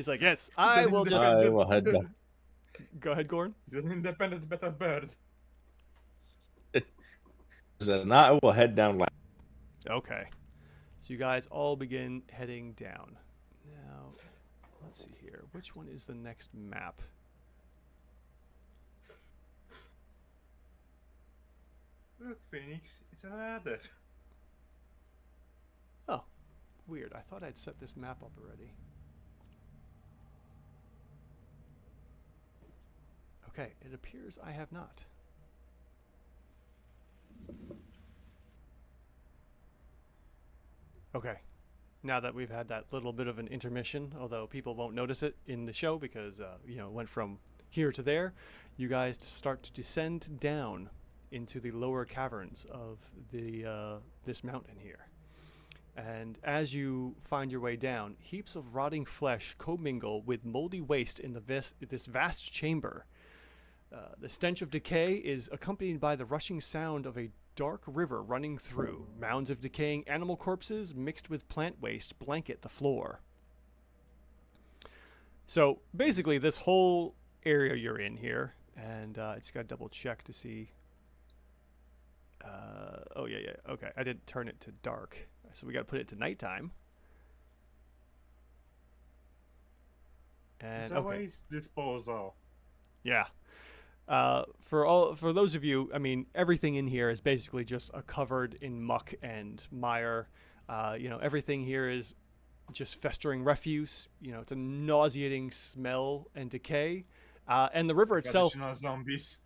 like, yes, I will just I will head down. go ahead, Ghorn. He's an independent better bird. And I will head down. Okay. So you guys all begin heading down. Now, let's see here. Which one is the next map? Look, Phoenix, it's a ladder. Oh, weird. I thought I'd set this map up already. Okay, it appears I have not. Okay. Now that we've had that little bit of an intermission, although people won't notice it in the show because, it went from here to there, you guys start to descend down into the lower caverns of this mountain here. And as you find your way down, heaps of rotting flesh commingle with moldy waste in this vast chamber. The stench of decay is accompanied by the rushing sound of a dark river running through. Mounds of decaying animal corpses mixed with plant waste blanket the floor. So basically, this whole area you're in here, and I just got to double check to see. Oh yeah, okay. I didn't turn it to dark, so we got to put it to nighttime. And The okay. waste disposal. Yeah. For those of you, I mean, everything in here is basically just covered in muck and mire. Everything here is just festering refuse. It's a nauseating smell and decay. And the river itself. Additional zombies.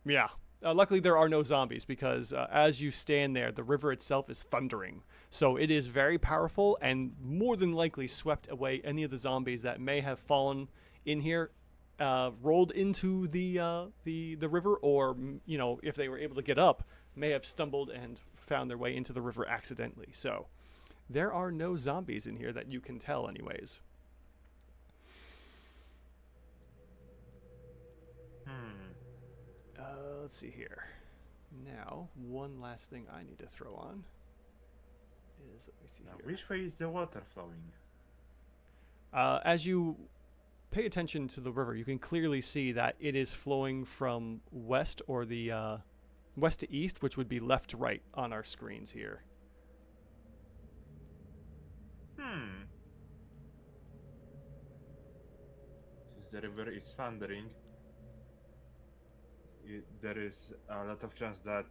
Yeah. Luckily, there are no zombies because as you stand there, the river itself is thundering. So it is very powerful and more than likely swept away any of the zombies that may have fallen in here. Rolled into the river, or if they were able to get up, may have stumbled and found their way into the river accidentally. So there are no zombies in here that you can tell, anyways. Let's see here. Now, one last thing I need to throw on is, let me see Now, here. which way is the water flowing? As you pay attention to the river, you can clearly see that it is flowing from west, or the west to east, which would be left to right on our screens here. Since the river is thundering, there is a lot of chance that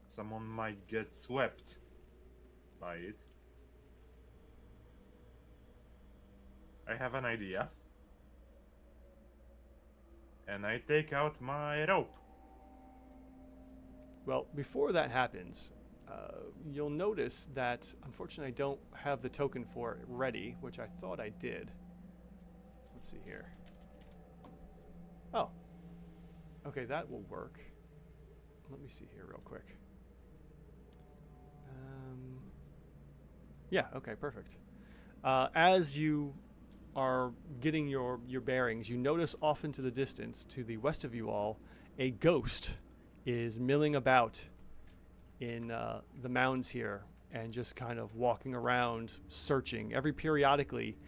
someone might get swept by it. I have an idea. And I take out my rope. Well, before that happens, you'll notice that, unfortunately, I don't have the token for it ready, which I thought I did. Let's see here. Oh. Okay, that will work. Let me see here real quick. Yeah, okay, perfect. As you are getting your bearings, you notice off into the distance, to the west of you all, a ghost is milling about in the mounds here and just kind of walking around, searching. Every periodically,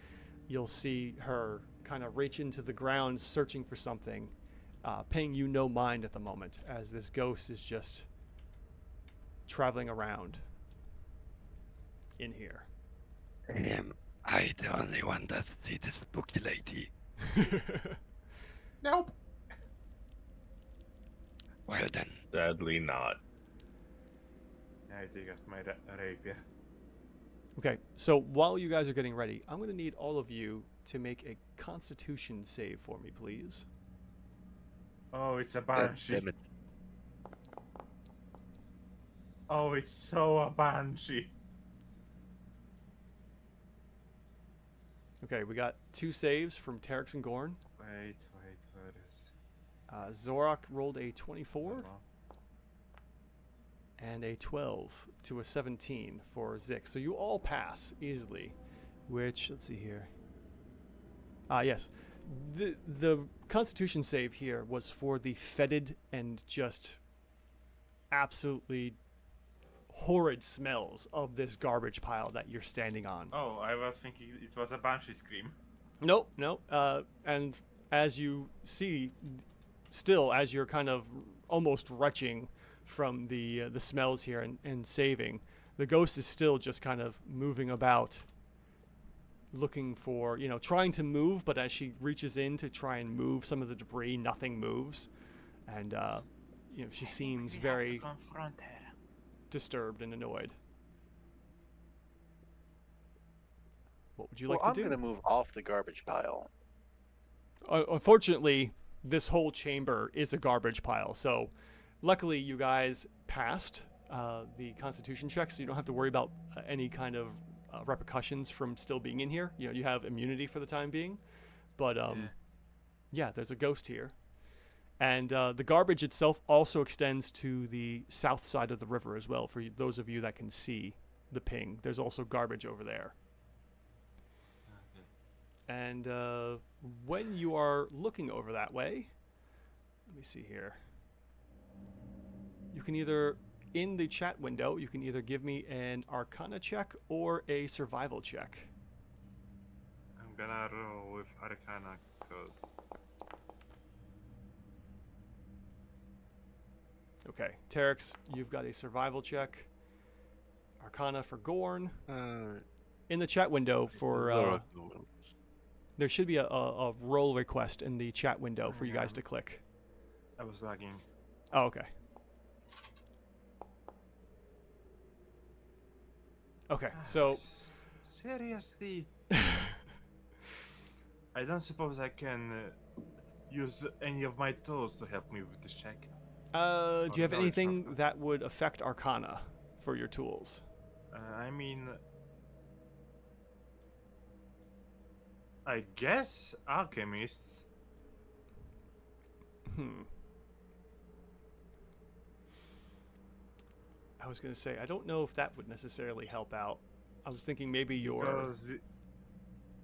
you'll see her kind of reach into the ground, searching for something, paying you no mind at the moment, as this ghost is just traveling around in here. Am I the only one that see this spooky lady? Nope. Well then, Sadly not. I take out my rapier. Okay, so while you guys are getting ready, I'm going to need all of you to make a Constitution save for me, please. Oh, it's a God banshee. damn it. Oh, it's so a banshee. Okay, we got 2 saves from Terex and Ghorn. Wait, where is... Zorak rolled a 24 Oh, and a 12 to a 17 for Zik. So you all pass easily, which, let's see here. Yes. The Constitution save here was for the fetid and just absolutely horrid smells of this garbage pile that you're standing on. Oh, I was thinking it was a banshee scream. Nope. And as you see, still, as you're kind of almost retching from the smells here and saving, the ghost is still just kind of moving about, looking for, trying to move, but as she reaches in to try and move some of the debris, nothing moves. And, she seems very confront her. disturbed and annoyed. What would you Well, like I'm to do? going to move off the garbage pile. Unfortunately, this whole chamber is a garbage pile. So luckily you guys passed the constitution check, so you don't have to worry about any kind of repercussions from still being in here. You know, you have immunity for the time being. But yeah, there's a ghost here. And the garbage itself also extends to the south side of the river as well, for those of you that can see the ping. There's also garbage over there. And when you are looking over that way, let me see here. You can either, in the chat window, you can either give me an Arcana check or a survival check. I'm gonna roll with Arcana because Okay, Terex, you've got a survival check. Arcana for Ghorn. In the chat window for there should be a roll request in the chat window for you guys to click. I was lagging. Oh, okay. Okay, so Seriously, I don't suppose I can use any of my tools to help me with this check. do you have knowledge anything of- that would affect Arcana for your tools? I mean, I guess alchemists. I was going to say, I don't know if that would necessarily help out. I was thinking maybe your... Because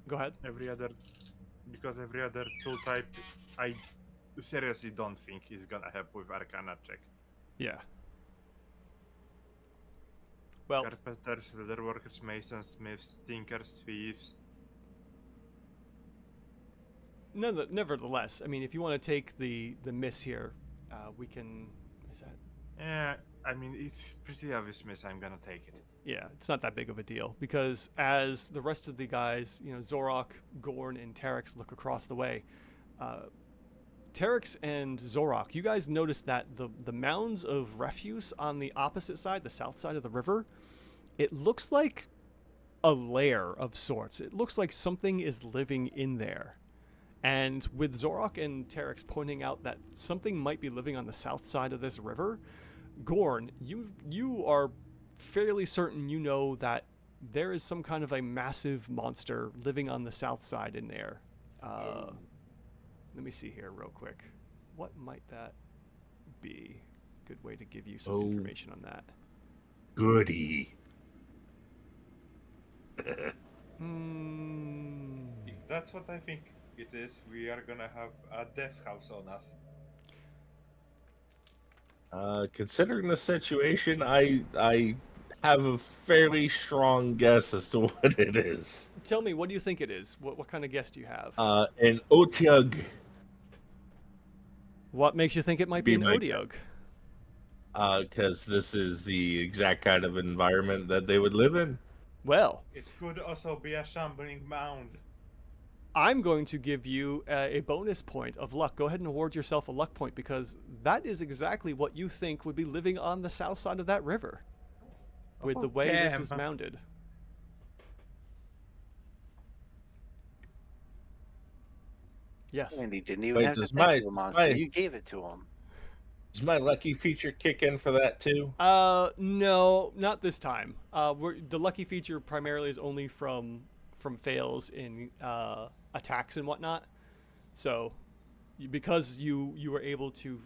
Go ahead. every other tool type, I seriously don't think is gonna help with Arcana check. Yeah. Well, Carpenters, leatherworkers, masons, smiths, tinkers, thieves. nevertheless, I mean, if you want to take the miss here, we can... Is that... Yeah, I mean, it's pretty obvious miss. I'm gonna take it. Yeah, it's not that big of a deal, because as the rest of the guys, you know, Zorok, Ghorn, and Terex look across the way, Terex and Zorok, you guys notice that the mounds of refuse on the opposite side, the south side of the river, it looks like a lair of sorts. It looks like something is living in there. And with Zorok and Terex pointing out that something might be living on the south side of this river, Ghorn, you are fairly certain you know that there is some kind of a massive monster living on the south side in there. Let me see here real quick. What might that be? Good way to give you some information on that. Goody. If that's what I think it is, we are gonna have a death house on us. Considering the situation, I have a fairly strong guess as to what it is. Tell me, what do you think it is? What kind of guess do you have? An Otyug. What makes you think it might be an my Odiog? Because this is the exact kind of environment that they would live in. Well, It could also be a shambling mound. I'm going to give you a bonus point of luck. Go ahead and award yourself a luck point, because that is exactly what you think would be living on the south side of that river with the way this is mounded. Yes. Andy didn't even Wait, have to does think my- of the does monster. my- You gave it to him. Does my lucky feature kick in for that too? No, not this time. The lucky feature primarily is only from fails in attacks and whatnot. So, because you were able to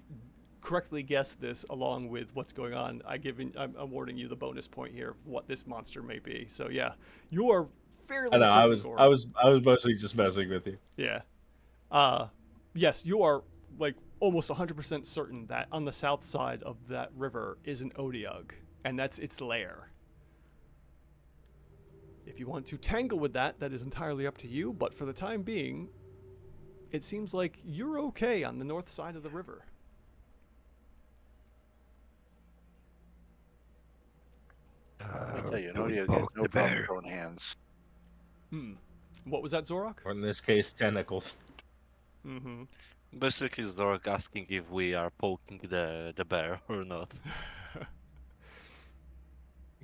correctly guess this along with what's going on, I'm awarding you the bonus point here of what this monster may be. So yeah, you are fairly. I know. certain, I Gordon. was mostly just messing with you. Yeah. Yes, you are like almost 100% certain that on the south side of that river is an Odiug, and that's its lair. If you want to tangle with that, that is entirely up to you, but for the time being, it seems like you're okay on the north side of the river. I tell you, Don't Nodio has poke no the problem bear. throwing hands. What was that, Zorok? Or in this case, tentacles. Mm-hmm. Basically, Zork asking if we are poking the bear or not.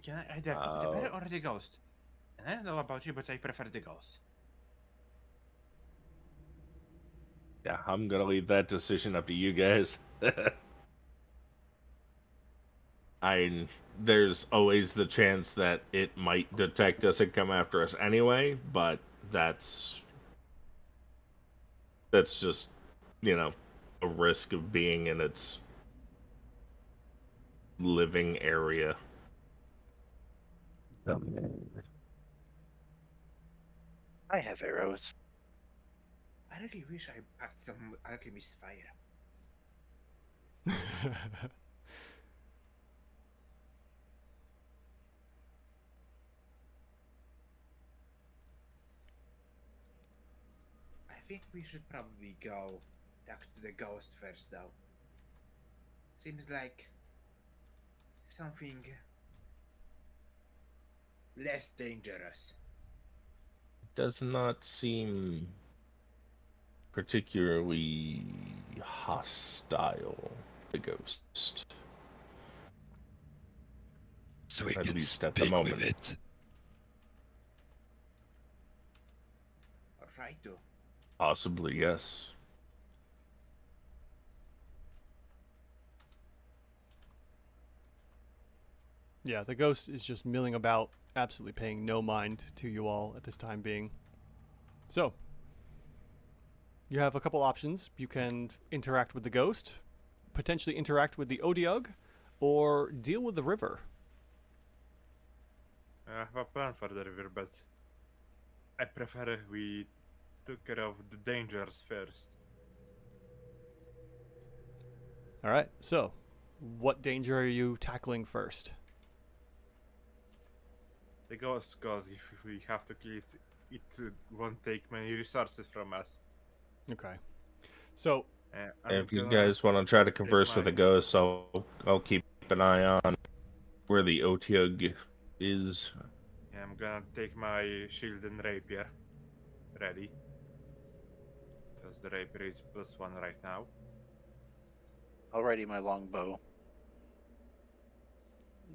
Can I either the bear or the ghost? And I don't know about you, but I prefer the ghost. Yeah, I'm gonna leave that decision up to you guys. There's always the chance that it might detect us and come after us anyway, but that's just, you know, a risk of being in its living area. I have arrows. I really wish I packed some alchemist fire. I think we should probably go talk to the ghost first, though. Seems like something less dangerous. Does not seem particularly hostile, the ghost. So we At can least at the speak with moment. it. Or try to. Possibly, yes. Yeah, the ghost is just milling about, absolutely paying no mind to you all at this time being. So, you have a couple options. You can interact with the ghost, potentially interact with the Odiug, or deal with the river. I have a plan for the river, but I prefer we took care of the dangers first. All right, so what danger are you tackling first? The ghost, because if we have to kill it, it won't take many resources from us. Okay. So, I'm If you gonna guys want to try to take converse with my- the ghost, I'll keep an eye on where the Otiug is. Yeah, I'm gonna take my shield and rapier ready. Because the rapier is +1 right now. Already my longbow.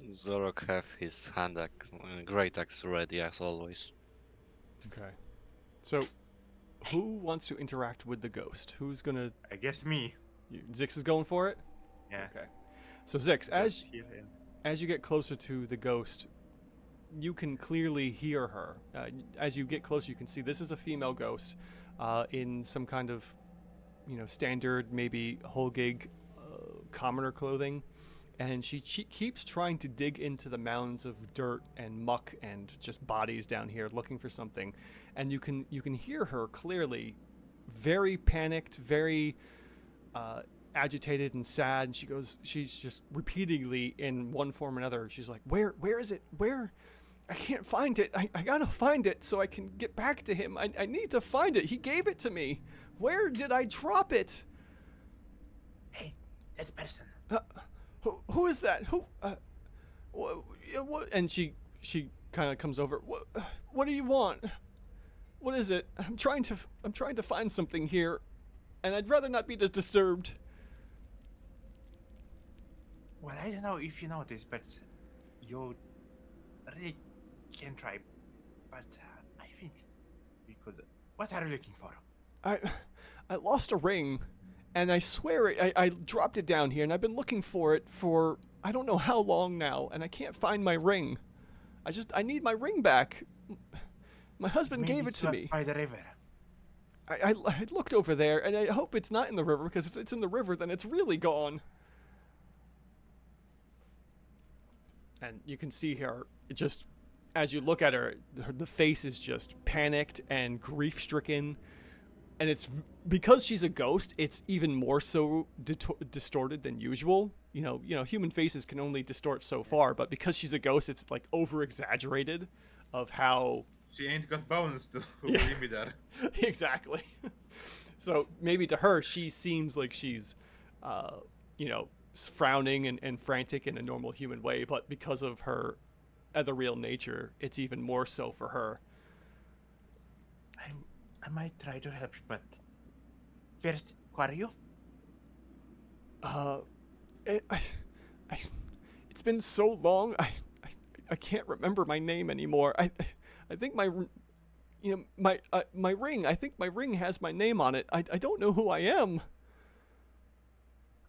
Zorok have his great axe ready as always. okay. So, who wants to interact with the ghost? Who's gonna? I guess me. Zix is going for it. Yeah. Okay. So Zix, as Just heal him. as you get closer to the ghost, you can clearly hear her. As you get closer, you can see this is a female ghost in some kind of, standard, maybe whole gig commoner clothing. And she keeps trying to dig into the mounds of dirt and muck and just bodies down here looking for something. And you can hear her clearly, very panicked, very agitated and sad. And she's just repeatedly in one form or another. She's like, where is it? Where? I can't find it. I gotta find it so I can get back to him. I need to find it. He gave it to me. Where did I drop it? Hey, that person. Who is that? Who? What? And she kind of comes over. What do you want? What is it? I'm trying to find something here, and I'd rather not be disturbed. Well, I don't know if you know this, but you really can try. But I think we could. What are you looking for? I lost a ring, and I swear I dropped it down here, and I've been looking for it for I don't know how long now, and I can't find my ring. I need my ring back. My husband Maybe gave it it's to not me. by the river. I looked over there, and I hope it's not in the river, because if it's in the river, then it's really gone. And you can see her, just as you look at her, the face is just panicked and grief-stricken. And it's because she's a ghost, it's even more so distorted than usual. You know, human faces can only distort so far, but because she's a ghost, it's like over-exaggerated of how She ain't got bones to Yeah. leave me there. exactly. So maybe to her, she seems like she's, frowning and frantic in a normal human way, but because of her ethereal nature, it's even more so for her. I might try to help you, but first, who are you? It's been so long. I can't remember my name anymore. I think my ring. I think my ring has my name on it. I don't know who I am.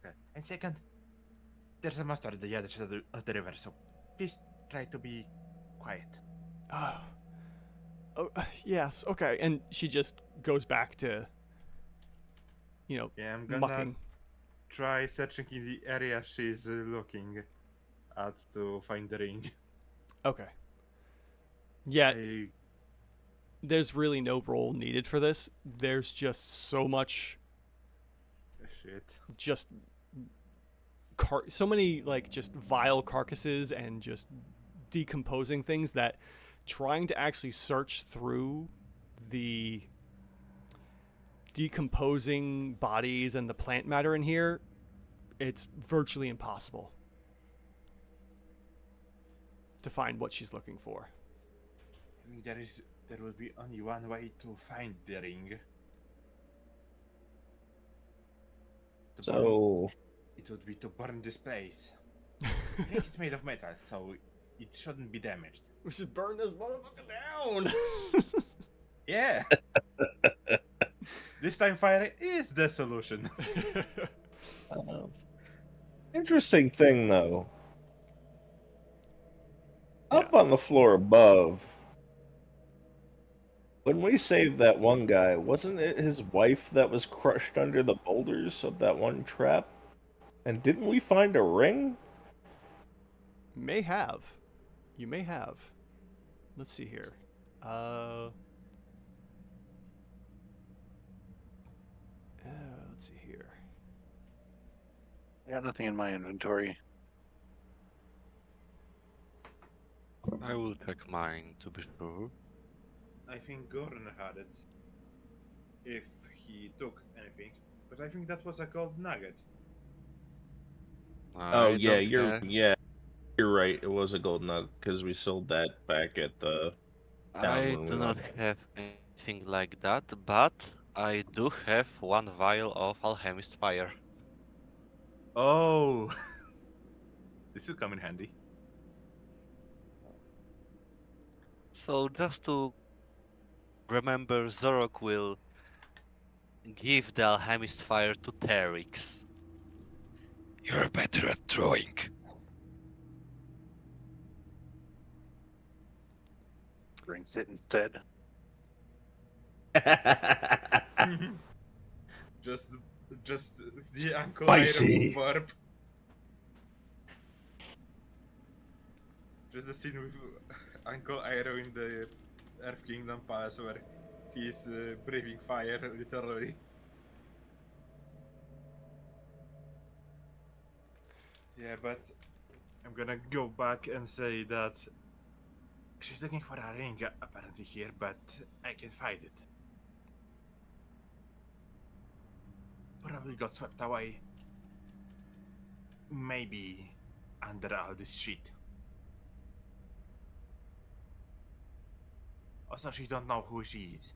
Okay. And second, there's a monster at the other side of the river, so please try to be quiet. Oh, yes. Okay. And she just goes back to, Yeah, I'm gonna mucking. try searching in the area she's looking at to find the ring. Okay. Yeah, I, there's really no role needed for this. There's just so much, shit. just so many like just vile carcasses and just decomposing things that trying to actually search through the decomposing bodies and the plant matter in here, it's virtually impossible to find what she's looking for. I mean, there will be only one way to find the ring. So, It would be to burn this place. I think it's made of metal, so it shouldn't be damaged. We should burn this motherfucker down. Yeah. This time fire is the solution. interesting thing though. Up on the floor above, when we saved that one guy, wasn't it his wife that was crushed under the boulders of that one trap? And didn't we find a ring? May have. You may have. Let's see here. Let's see here. I got nothing in my inventory. I will check mine to be sure. I think Ghorn had it. If he took anything. But I think that was a gold nugget. Oh I yeah, don't you're right. It was a gold nugget because we sold that back at the I when we do not went. have anything like that, but I do have one vial of alchemist fire. Oh! This will come in handy. So just to remember, Zorok will give the alchemist fire to Terix. You're better at drawing. Brings it instead. just the Uncle Spicy. Iron burp. Just the scene with Uncle Iroh in the Earth Kingdom Palace where he's breathing fire, literally. Yeah, but I'm gonna go back and say that she's looking for a ring apparently here, but I can't find it. Probably got swept away. Maybe under all this shit. Also, she don't know who she is.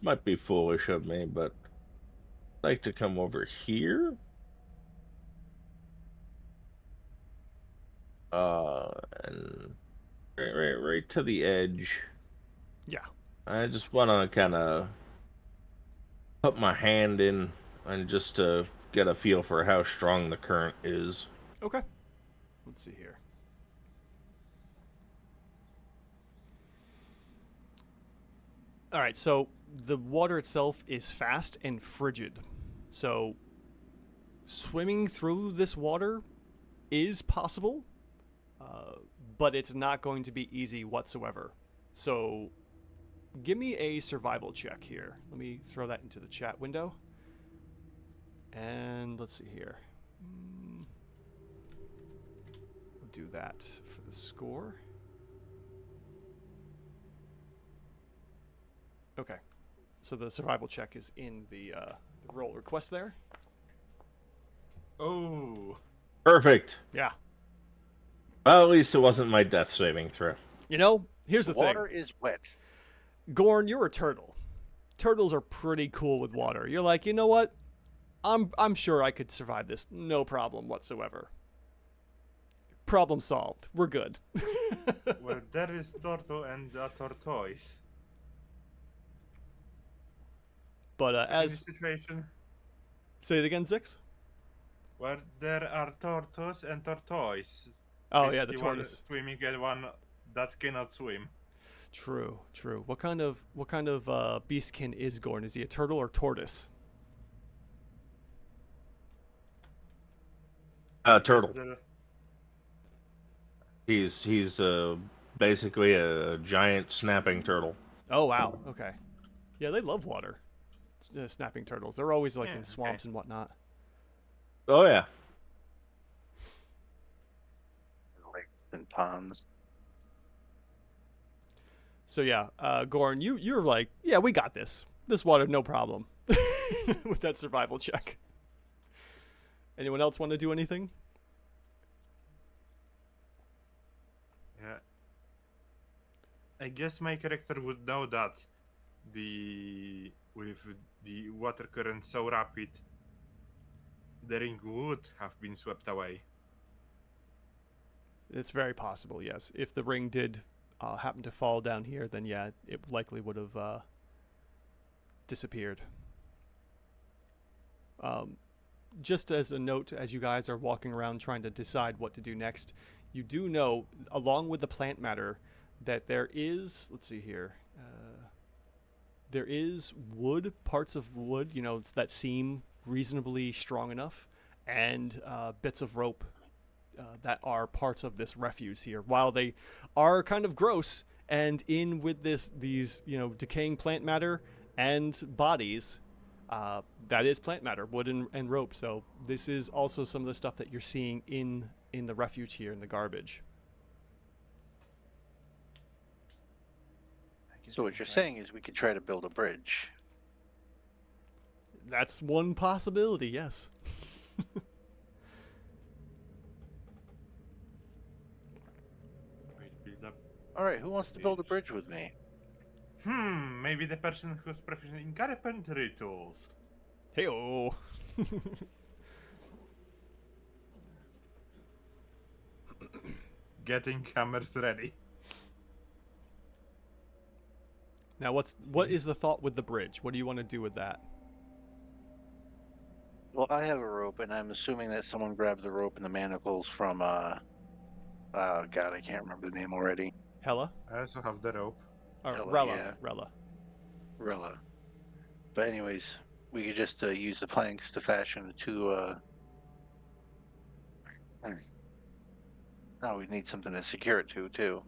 Might be foolish of me, but I'd like to come over here. And right to the edge. Yeah. I just want to kind of put my hand in and just to get a feel for how strong the current is. Okay. Let's see here. All right, so the water itself is fast and frigid. So swimming through this water is possible, but it's not going to be easy whatsoever. So give me a survival check here. Let me throw that into the chat window. And let's see here. We'll do that for the score. Okay. So the survival check is in the roll request there. Oh, Perfect. Yeah. Well, at least it wasn't my death saving throw. You know, here's the Water thing. is wet. Ghorn, you're a turtle. Turtles are pretty cool with water. You're like, you know what? I'm sure I could survive this, no problem whatsoever. problem solved. We're good. Well, there is turtle and a tortoise. But In this as situation say it again, Zix. where there are tortoise and tortoise. Oh yeah, the Basically one tortoise. swimming and one that cannot swim. True, true. What kind of beastkin is Ghorn? Is he a turtle or tortoise? Turtle. The- He's basically a giant snapping turtle. Oh wow. Okay. Yeah, they love water. Snapping turtles. They're always like Yeah, in okay. swamps and whatnot. Oh yeah. Lakes and ponds. So yeah, Ghorn, you're like, yeah, we got this. This water, no problem. With that survival check. Anyone else want to do anything? Yeah. I guess my character would know that with the water current so rapid, the ring would have been swept away. It's very possible, yes. If the ring did happen to fall down here, then yeah, it likely would have disappeared. Just as a note, as you guys are walking around trying to decide what to do next, you do know, along with the plant matter, that there is, let's see here, there is wood, parts of wood, you know, that seem reasonably strong enough, and bits of rope that are parts of this refuse here. While they are kind of gross and in with these you know, decaying plant matter and bodies, that is plant matter, wood and rope. So this is also some of the stuff that you're seeing in the refuge here in the garbage. I guess So we what can you're try. saying is we could try to build a bridge. That's one possibility, yes. Wait, build up. All right, who wants to build a bridge with me? Maybe the person who's proficient in carpentry tools. Hey-oh. Getting hammers ready. Now, what is the thought with the bridge? What do you want to do with that? Well, I have a rope, and I'm assuming that someone grabbed the rope and the manacles from God, I can't remember the name already. Hella? I also have the rope. Or Hella, Rella. yeah. Rella. Rilla. But anyways, we could just use the planks to fashion two. No, we need something to secure it to too.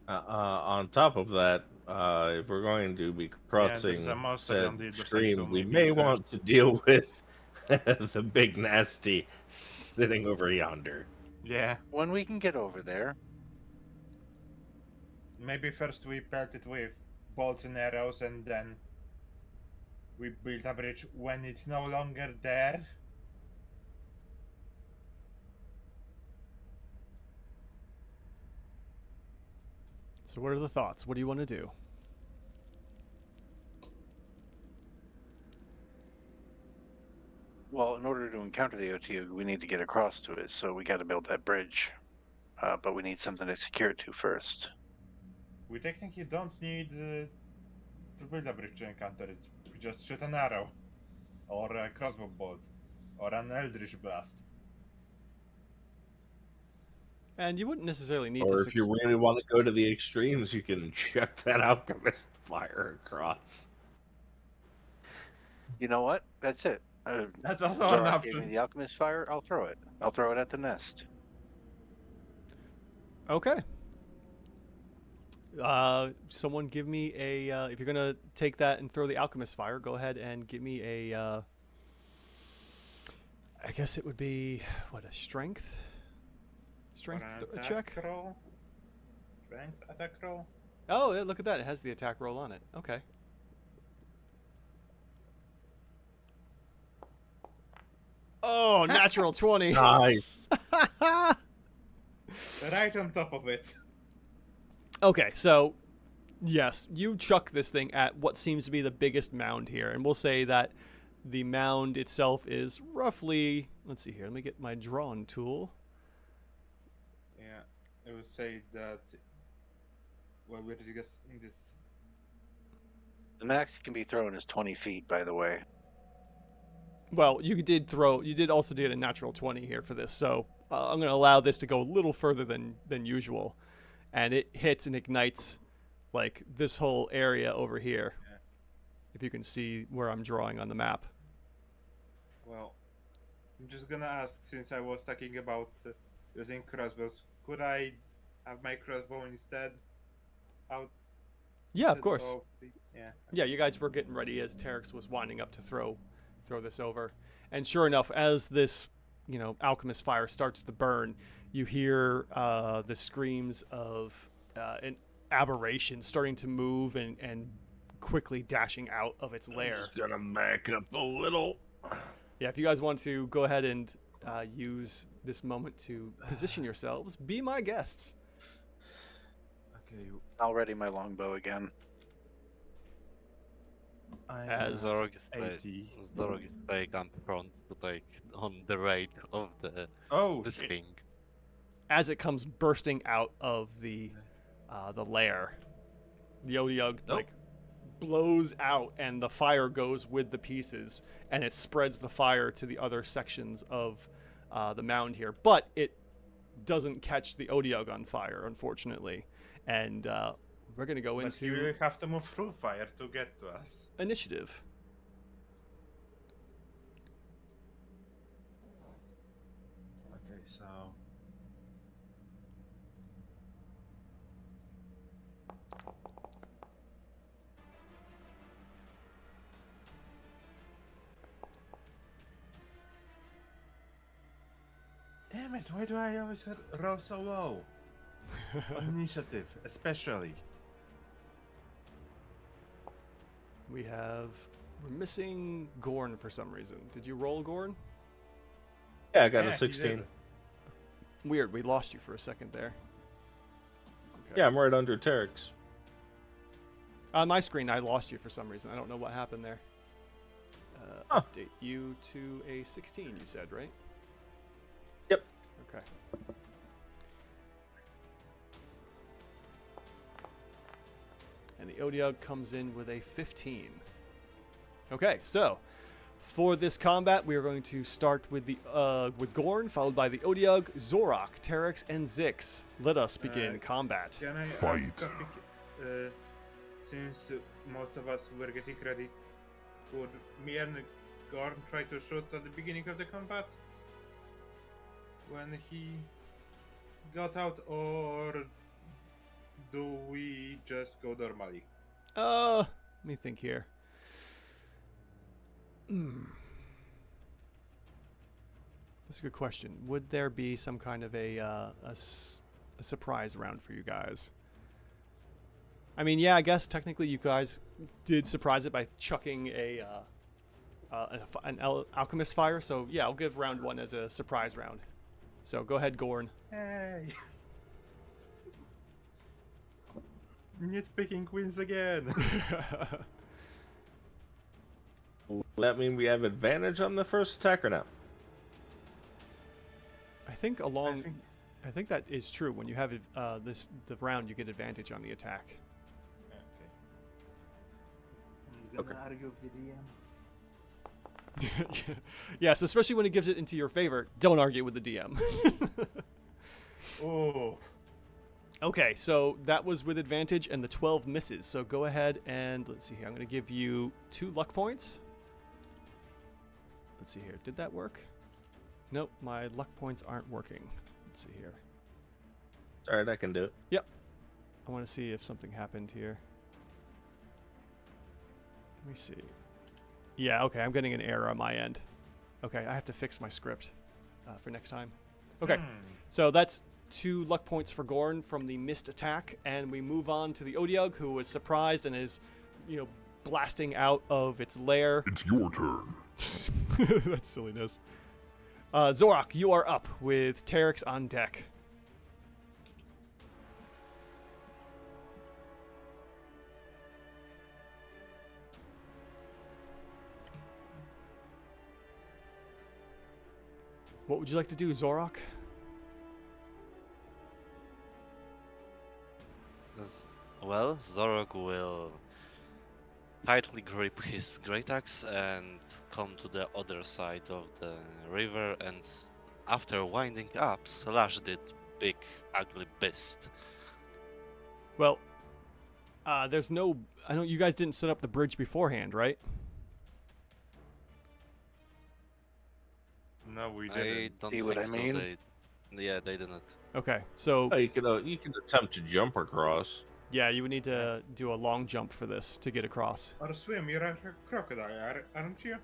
On top of that, if we're going to be crossing a monster said on the other side, stream, so we maybe may first- want to deal with the big nasty sitting over yonder. Yeah. When we can get over there, Maybe first we pelt it with bolts and arrows, and then we build a bridge when it's no longer there. So what are the thoughts? What do you want to do? well, in order to encounter the OTU, we need to get across to it. So we got to build that bridge, but we need something to secure it to first. We technically don't need to build a bridge to encounter it. We just shoot an arrow, or a crossbow bolt, or an eldritch blast. And you wouldn't necessarily need Or to if you really want to go to the extremes, you can chuck that alchemist fire across. You know what? That's it. That's also an Zorak gave me option. the alchemist fire. I'll throw it. I'll throw it at the nest. Okay. Someone give me a, if you're gonna take that and throw the alchemist fire, go ahead and give me a, I guess it would be, what, a strength? Or an attack Check? roll. Strength attack roll. Oh, yeah, look at that. It has the attack roll on it. Okay. Oh, natural 20. Nice. Right on top of it. Okay, so yes, you chuck this thing at what seems to be the biggest mound here, and we'll say that the mound itself is roughly let's see here. Let me get my drawing tool. Yeah, I would say that. Well, we're discussing this. The max can be thrown is 20 feet, by the way. Well, you did also get a natural 20 here for this, so I'm going to allow this to go a little further than usual. And it hits and ignites, like, this whole area over here. Yeah. If you can see where I'm drawing on the map. Well, I'm just gonna ask, since I was talking about using crossbows, could I have my crossbow instead? Out. Yeah, of instead course. of the- yeah. Yeah, you guys were getting ready as Terex was winding up to throw this over. And sure enough, as this, alchemist fire starts to burn, you hear the screams of an aberration starting to move and quickly dashing out of its lair. Just gonna back up a little. Yeah, if you guys want to go ahead and use this moment to position yourselves, be my guests. Okay, I'll ready my longbow again. I'm As- Zorg is 80. like up front, like on the right of the Oh, this thing. As it comes bursting out of the lair, the Otyug like blows out, and the fire goes with the pieces, and it spreads the fire to the other sections of the mound here. But it doesn't catch the Otyug on fire, unfortunately. And we're gonna go But you into have to move through fire to get to us. initiative. okay, so damn it! Why do I always roll so low? On initiative, especially. We're missing Ghorn for some reason. Did you roll Ghorn? Yeah, I got Yeah, a he 16. did. Weird, we lost you for a second there. Okay. Yeah, I'm right under Terex. On my screen, I lost you for some reason. I don't know what happened there. Huh. Update you to a 16, you said, right? Yep. Okay. And the Otyug comes in with a 15. Okay, so for this combat, we are going to start with with Ghorn, followed by the Otyug, Zorak, Terex, and Zix. Let us begin combat. Can I Fight. ask something? Since most of us were getting ready, could me and Ghorn try to shoot at the beginning of the combat? When he got out, or do we just go normally? Let me think here. That's a good question. Would there be some kind of a surprise round for you guys? I mean, yeah, I guess technically you guys did surprise it by chucking an alchemist fire. So yeah, I'll give round one as a surprise round. So go ahead, Ghorn. Hey! Nitpicking wins again. Will that mean we have advantage on the first attack or not? I think I think that is true. When you have the round, you get advantage on the attack. Are you gonna argue with the DM? Yes, especially when it gives it into your favor. Don't argue with the DM. Oh, Okay, so that was with advantage, and the 12 misses. So go ahead and let's see here. I'm going to give you 2 luck points. Let's see here. Did that work? Nope, my luck points aren't working. Let's see here. Alright, I can do it. I want to see if something happened here. Let me see. Yeah, okay, I'm getting an error on my end. Okay, I have to fix my script for next time. Okay, so that's 2 luck points for Ghorn from the missed attack, and we move on to the Otyug, who was surprised and is, blasting out of its lair. It's your turn. That's silliness. Zorak, you are up with Terex on deck. What would you like to do, Zorok? Well, Zorok will tightly grip his great axe and come to the other side of the river and after winding up, slash it big ugly beast. Well, there's no. I know you guys didn't set up the bridge beforehand, right? No, we I didn't. don't See think what I so. mean? Yeah, they didn't. Okay, so Oh, you can attempt to jump across. yeah, you would need to do a long jump for this to get across. Or swim, you're a crocodile, aren't you?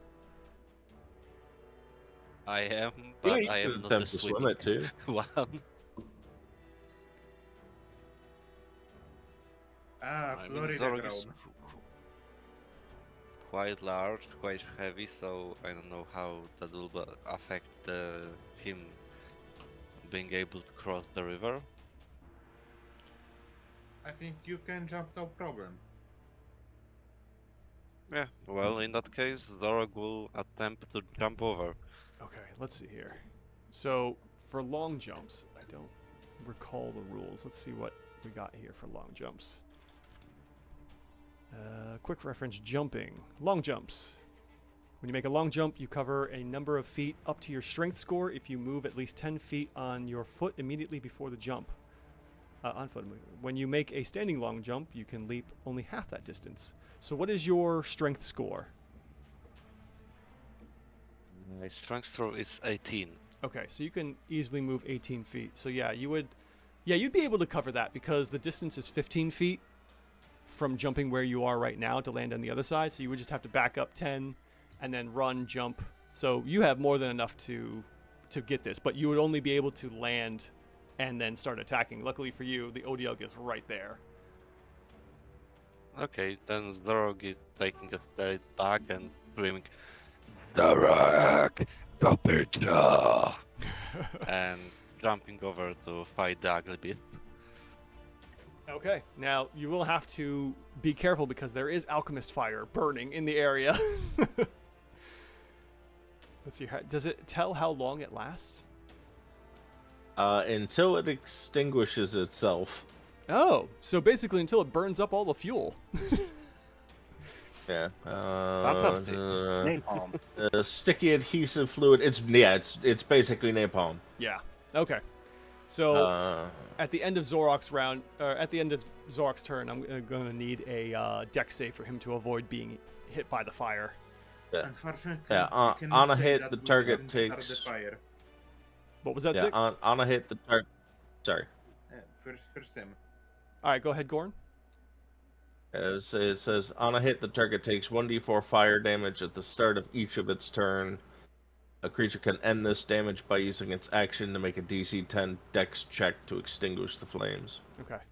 I am, Yeah, but you I can am not the attempt to swim swimming it too. one. Ah, I mean, Florida Zorok is grown. quite large, quite heavy, so I don't know how that will affect him being able to cross the river. I think you can jump no problem. Yeah, well, in that case, Zorok will attempt to jump over. Okay, let's see here. So for long jumps, I don't recall the rules. Let's see what we got here for long jumps. Quick reference: jumping. Long jumps. When you make a long jump, you cover a number of feet up to your strength score if you move at least 10 feet on your foot immediately before the jump. On foot. When you make a standing long jump, you can leap only half that distance. So what is your strength score? My strength throw is 18. Okay, so you can easily move 18 feet. So yeah, you'd be able to cover that because the distance is 15 feet from jumping where you are right now to land on the other side. So you would just have to back up 10 and then run, jump. So you have more than enough to get this, but you would only be able to land and then start attacking. Luckily for you, the Odiug is right there. Okay, then Zorok is taking a step back and screaming Darak, copper jaw. and jumping over to fight the ugly beast. Okay, now you will have to be careful because there is alchemist fire burning in the area. Let's see, does it tell how long it lasts? Until it extinguishes itself. Oh, so basically until it burns up all the fuel. Yeah. Fantastic. Napalm. Sticky adhesive fluid. It's basically napalm. Yeah. Okay. So at the end of Zorok's round, or at the end of Zorok's turn, I'm going to need a dex save for him to avoid being hit by the fire. Yeah. Unfortunately, Yeah, we cannot on a say hit, that the we target didn't start takes- the fire. What was that, Yeah, Zick? on a hit, the target. Sorry. First him. All right, go ahead, Ghorn. As it says, on a hit, the target takes 1d4 fire damage at the start of each of its turn. A creature can end this damage by using its action to make a DC 10 Dex check to extinguish the flames. Okay.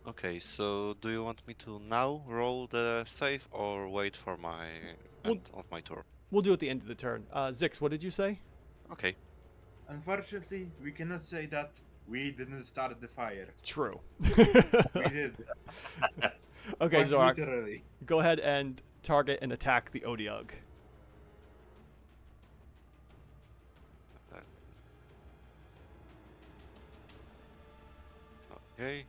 Okay, so do you want me to now roll the save or wait for my Well- end of my turn? We'll do it at the end of the turn. Zix, what did you say? Okay. Unfortunately, we cannot say that we didn't start the fire. True. We did. Okay, Quite Zorok, literally. go ahead and target and attack the Odiug. Okay.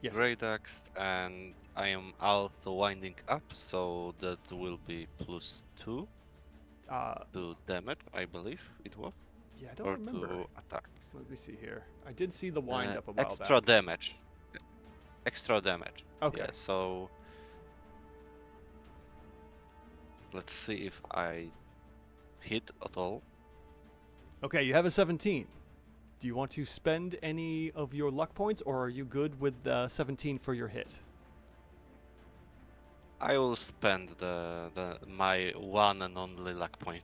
Yes. Great axe, and I am also winding up, so that will be +2 to damage, I believe it was, Yeah, I don't or remember. to attack. Let me see here. I did see the wind up a while Extra back. damage. Extra damage. Okay. Yeah, so let's see if I hit at all. Okay, you have a 17. Do you want to spend any of your luck points, or are you good with 17 for your hit? I will spend my one and only luck point.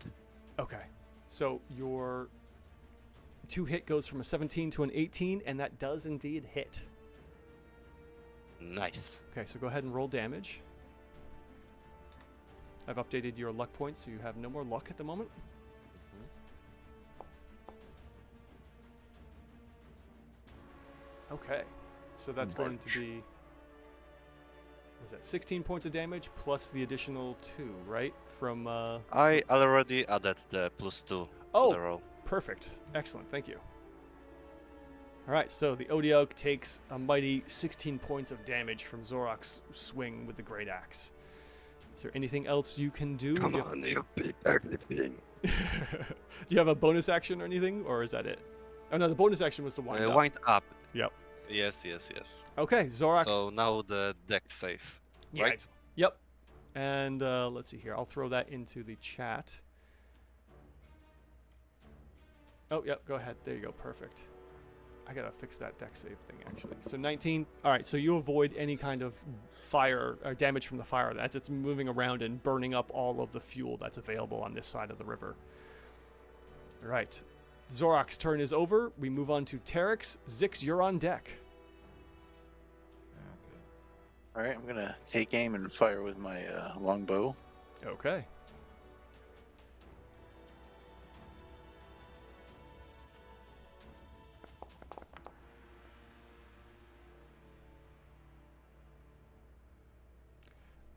Okay. So your 2 hit goes from a 17 to an 18, and that does indeed hit. Nice. Okay, so go ahead and roll damage. I've updated your luck points, so you have no more luck at the moment. Okay, so that's going to be was that 16 points of damage plus the additional 2, right? From I already added the +2 to Oh, the roll. perfect. Excellent. Thank you. All right, so the Odiog takes a mighty 16 points of damage from Zorok's swing with the great axe. Is there anything else you can do? Come on, you big ugly thing. Do you have a bonus action or anything, or is that it? Oh no, the bonus action was to wind up. Wind up. Yep. Yes. Okay, Zorax. So now the dex save, Yeah, right? Yep. And let's see here. I'll throw that into the chat. Oh, yep. Go ahead. There you go. Perfect. I gotta fix that dex save thing actually. So 19. All right. So you avoid any kind of fire or damage from the fire as it's moving around and burning up all of the fuel that's available on this side of the river. All right. Zorak's turn is over. We move on to Terex. Zix, you're on deck. All right, I'm gonna take aim and fire with my longbow. Okay.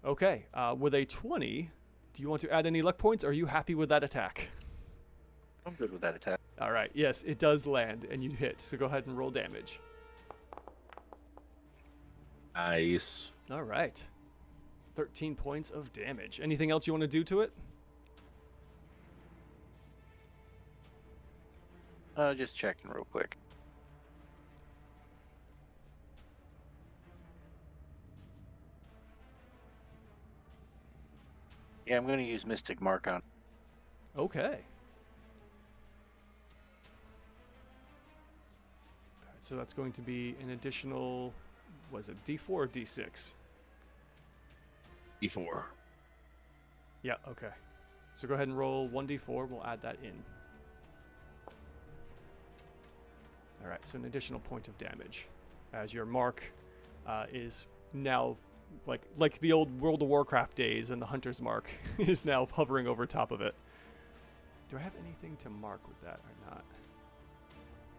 Okay, with a 20, do you want to add any luck points? Or are you happy with that attack? I'm good with that attack. All right, yes, it does land, and you hit. So go ahead and roll damage. Nice. All right. 13 points of damage. Anything else you want to do to it? Just checking real quick. Yeah, I'm going to use Mystic Mark on. Okay. All right, so that's going to be an additional, was it D4 or D6? E4. Yeah, okay. So go ahead and roll 1d4. We'll add that in. All right, so an additional point of damage as your mark is now like the old World of Warcraft days, and the Hunter's Mark is now hovering over top of it. Do I have anything to mark with that or not?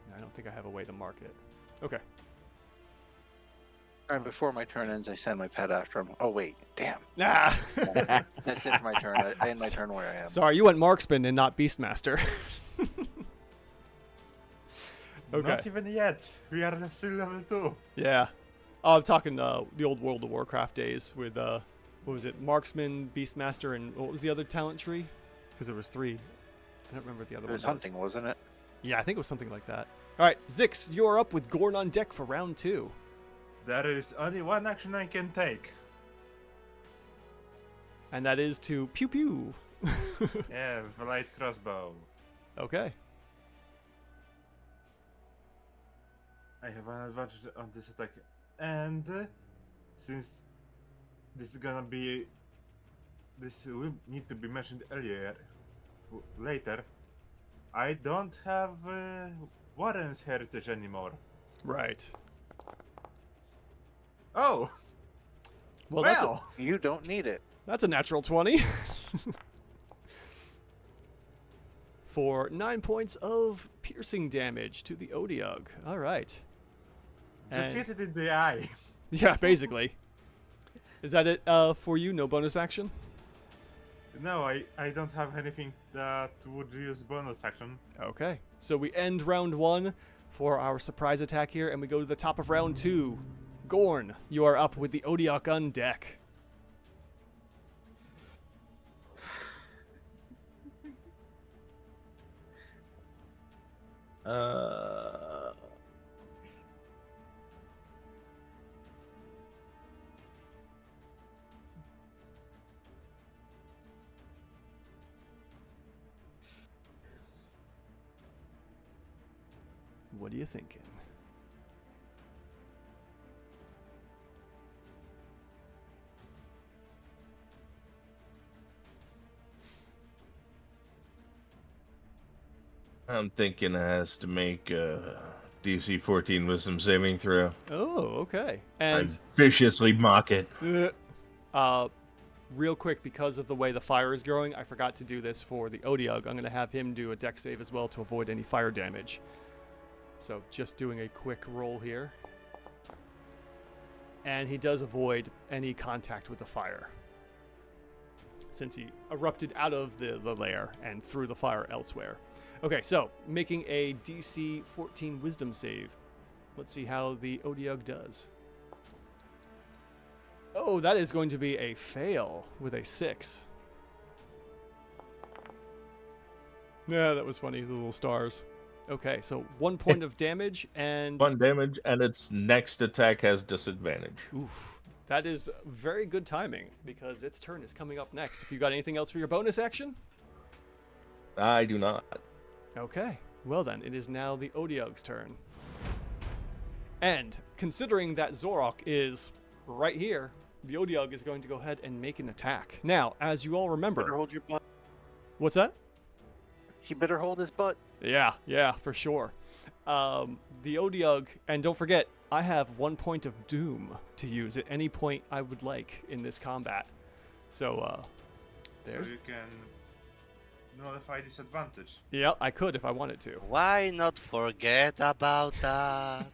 No, I don't think I have a way to mark it. Okay. All right, before my turn ends, I send my pet after him. Oh, wait. Damn. Ah! That's it for my turn. I end my turn where I am. Sorry, you went Marksman and not Beastmaster. Okay. Not even yet. We are still level 2. Yeah. Oh, I'm talking the old World of Warcraft days with, what was it? Marksman, Beastmaster, and what was the other talent tree? Because there was 3. I don't remember the other It one. was hunting, wasn't it? Yeah, I think it was something like that. All right, Zix, you're up with Ghorn on deck for round 2. There is only one action I can take. And that is to pew pew. Yeah, the light crossbow. Okay. I have an advantage on this attack. And since this is gonna be... This will need to be mentioned later. I don't have Warren's heritage anymore. Right. Oh! Well, You don't need it. that's a natural 20. For 9 points of piercing damage to the Odiog. All right. Just And- hit it in the eye. Yeah, basically. Is that it for you? No bonus action? No, I don't have anything that would use bonus action. Okay. So we end round 1 for our surprise attack here, and we go to the top of round 2. Ghorn, you are up with the Odiok on deck. What are you thinking? I'm thinking it has to make DC 14 wisdom saving throw. Oh, okay. I And viciously mock it. real quick, because of the way the fire is growing, I forgot to do this for the Odiog. I'm going to have him do a dex save as well to avoid any fire damage. So just doing a quick roll here. and he does avoid any contact with the fire, since he erupted out of the lair and threw the fire elsewhere. Okay, so making a DC 14 Wisdom save. Let's see how the Odiug does. Oh, that is going to be a fail with a 6. Yeah, that was funny, the little stars. Okay, so 1 point of damage and... 1 damage, and its next attack has disadvantage. Oof. That is very good timing, because its turn is coming up next. If you got anything else for your bonus action? I do not. Okay, well then, it is now the Odiug's turn. And, considering that Zorok is right here, the Odiug is going to go ahead and make an attack. Now, as you all Better remember... hold your butt. What's that? He better hold his butt. Yeah, for sure. The Odiug, and don't forget, I have 1 point of doom to use at any point I would like in this combat. So, there's... So you can nullify disadvantage. Yeah, I could if I wanted to. Why not forget about that?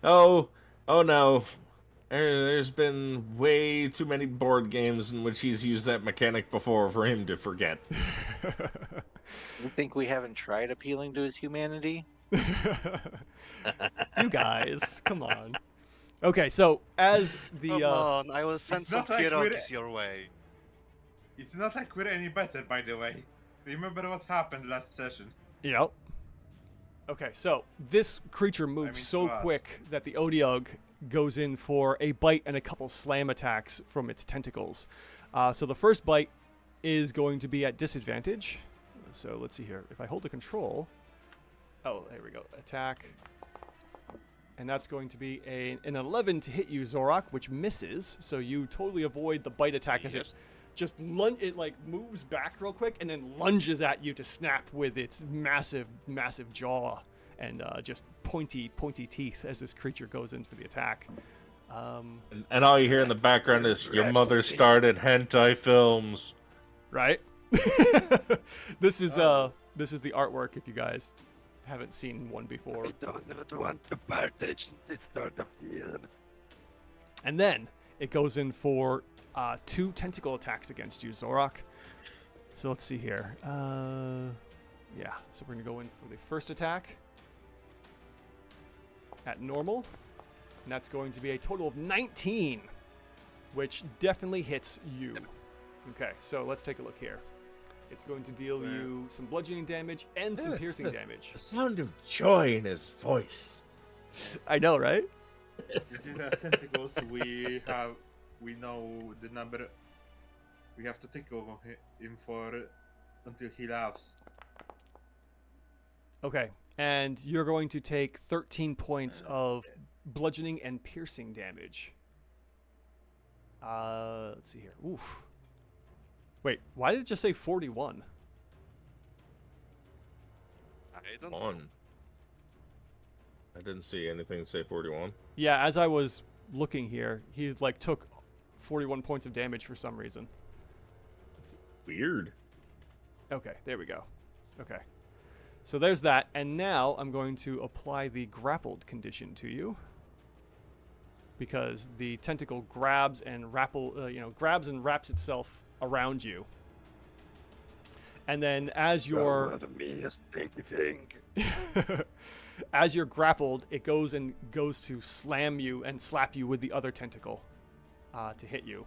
Oh no. There's been way too many board games in which he's used that mechanic before for him to forget. You think we haven't tried appealing to his humanity? You guys, come on. Okay, so as the... Come on, I will send It's some not like pierogies your way. It's not like we're any better, by the way. Remember what happened last session. Yep. Okay, so this creature moves so to us. quick that the Odiug goes in for a bite and a couple slam attacks from its tentacles. So the first bite is going to be at disadvantage. So let's see here. If I hold the control... Oh, there we go. Attack. And that's going to be an 11 to hit you, Zorok, which misses. So you totally avoid the bite attack as it just it like moves back real quick and then lunges at you to snap with its massive jaw and just pointy teeth as this creature goes in for the attack. And all you hear in the background is your mother started hentai films. Right? This is the artwork if you guys haven't seen one before. I don't want to partage in this sort of film. And then it goes in for 2 tentacle attacks against you, Zorok. So let's see here. Yeah, so we're going to go in for the first attack at normal. And that's going to be a total of 19, which definitely hits you. Okay, so let's take a look here. It's going to deal you some bludgeoning damage and some piercing damage. The sound of joy in his voice. I know, right? This is a tentacles. We know the number. We have to tickle him for until he laughs. Okay, and you're going to take 13 points of bludgeoning and piercing damage. Let's see here. Oof. Wait, why did it just say 41? I don't know. On. I didn't see anything say 41. Yeah, as I was looking here, he like took 41 points of damage for some reason. Weird. Okay, there we go. Okay. So there's that, and now I'm going to apply the grappled condition to you. Because the tentacle grabs and grabs and wraps itself around you. And then as you're as you're grappled, it goes to slam you and slap you with the other tentacle to hit you.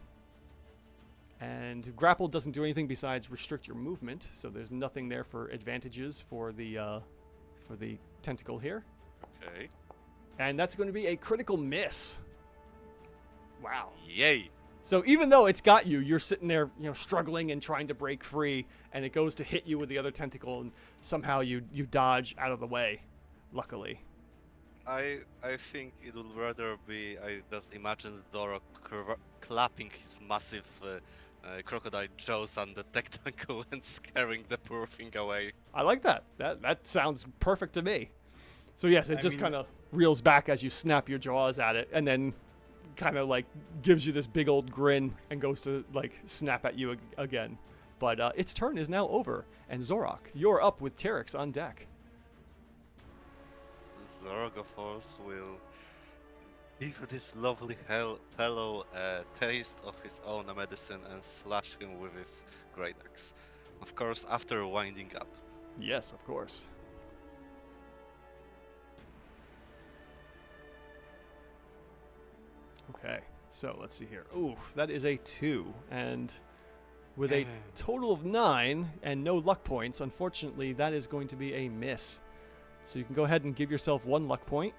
And grapple doesn't do anything besides restrict your movement, so there's nothing there for advantages for the tentacle here. Okay. And that's going to be a critical miss. Wow. Yay. So even though it's got you, you're sitting there, struggling and trying to break free, and it goes to hit you with the other tentacle, and somehow you dodge out of the way, luckily. I think it would rather be. I just imagine Doro clapping his massive crocodile jaws on the tentacle and scaring the poor thing away. I like that. That sounds perfect to me. So yes, it just kind of reels back as you snap your jaws at it, and then kind of like gives you this big old grin and goes to like snap at you again. But its turn is now over, and Zorok, you're up with Terex on deck. Zorogophos will give this lovely fellow a taste of his own medicine and slash him with his great axe. Of course, after winding up. Yes, of course. Okay, so let's see here. Oof, that is a 2. And with a total of 9 and no luck points, unfortunately, that is going to be a miss. So you can go ahead and give yourself 1 luck point.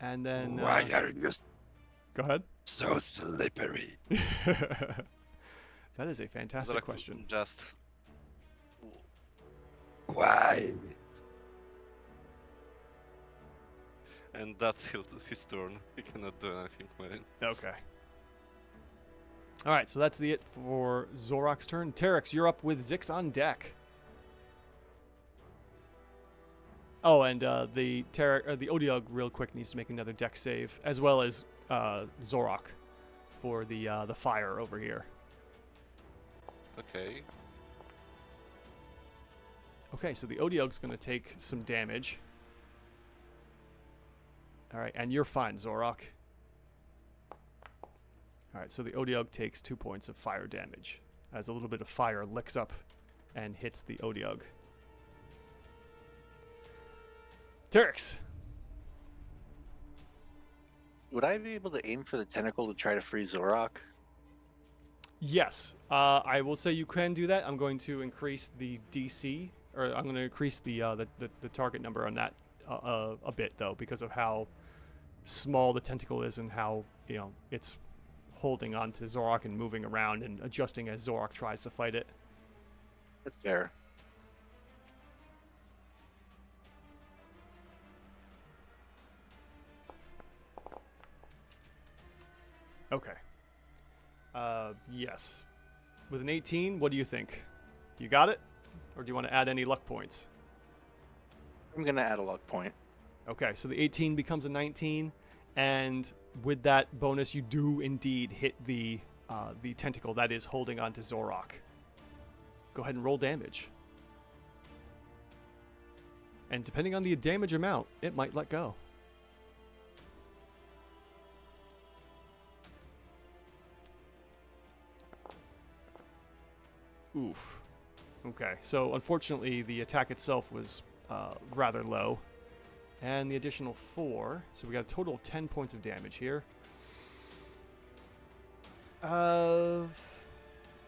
And then... Why are you Go ahead. so slippery? That is a fantastic question. Just Why? and that's his turn. He cannot do anything with it. Okay. All right, so that's it for Zorok's turn. Terex, you're up with Zix on deck. Oh, and the Odiog real quick needs to make another deck save, as well as Zorok for the fire over here. Okay. Okay, so the Odiog's going to take some damage. All right, and you're fine, Zorok. All right, so the Odiog takes 2 points of fire damage as a little bit of fire licks up and hits the Odiog. Terex. Would I be able to aim for the tentacle to try to free Zorok? Yes, I will say you can do that. I'm going to increase the DC, or I'm going to increase the target number on that a bit though, because of how small the tentacle is and how it's holding on to Zorok and moving around and adjusting as Zorok tries to fight it. That's fair. Okay. Yes. With an 18, what do you think? You got it? Or do you want to add any luck points? I'm going to add a luck point. Okay, so the 18 becomes a 19, and with that bonus, you do indeed hit the tentacle that is holding on to Zorok. Go ahead and roll damage. And depending on the damage amount, it might let go. Oof. Okay, so unfortunately the attack itself was rather low. And the additional 4, so we got a total of 10 points of damage here. You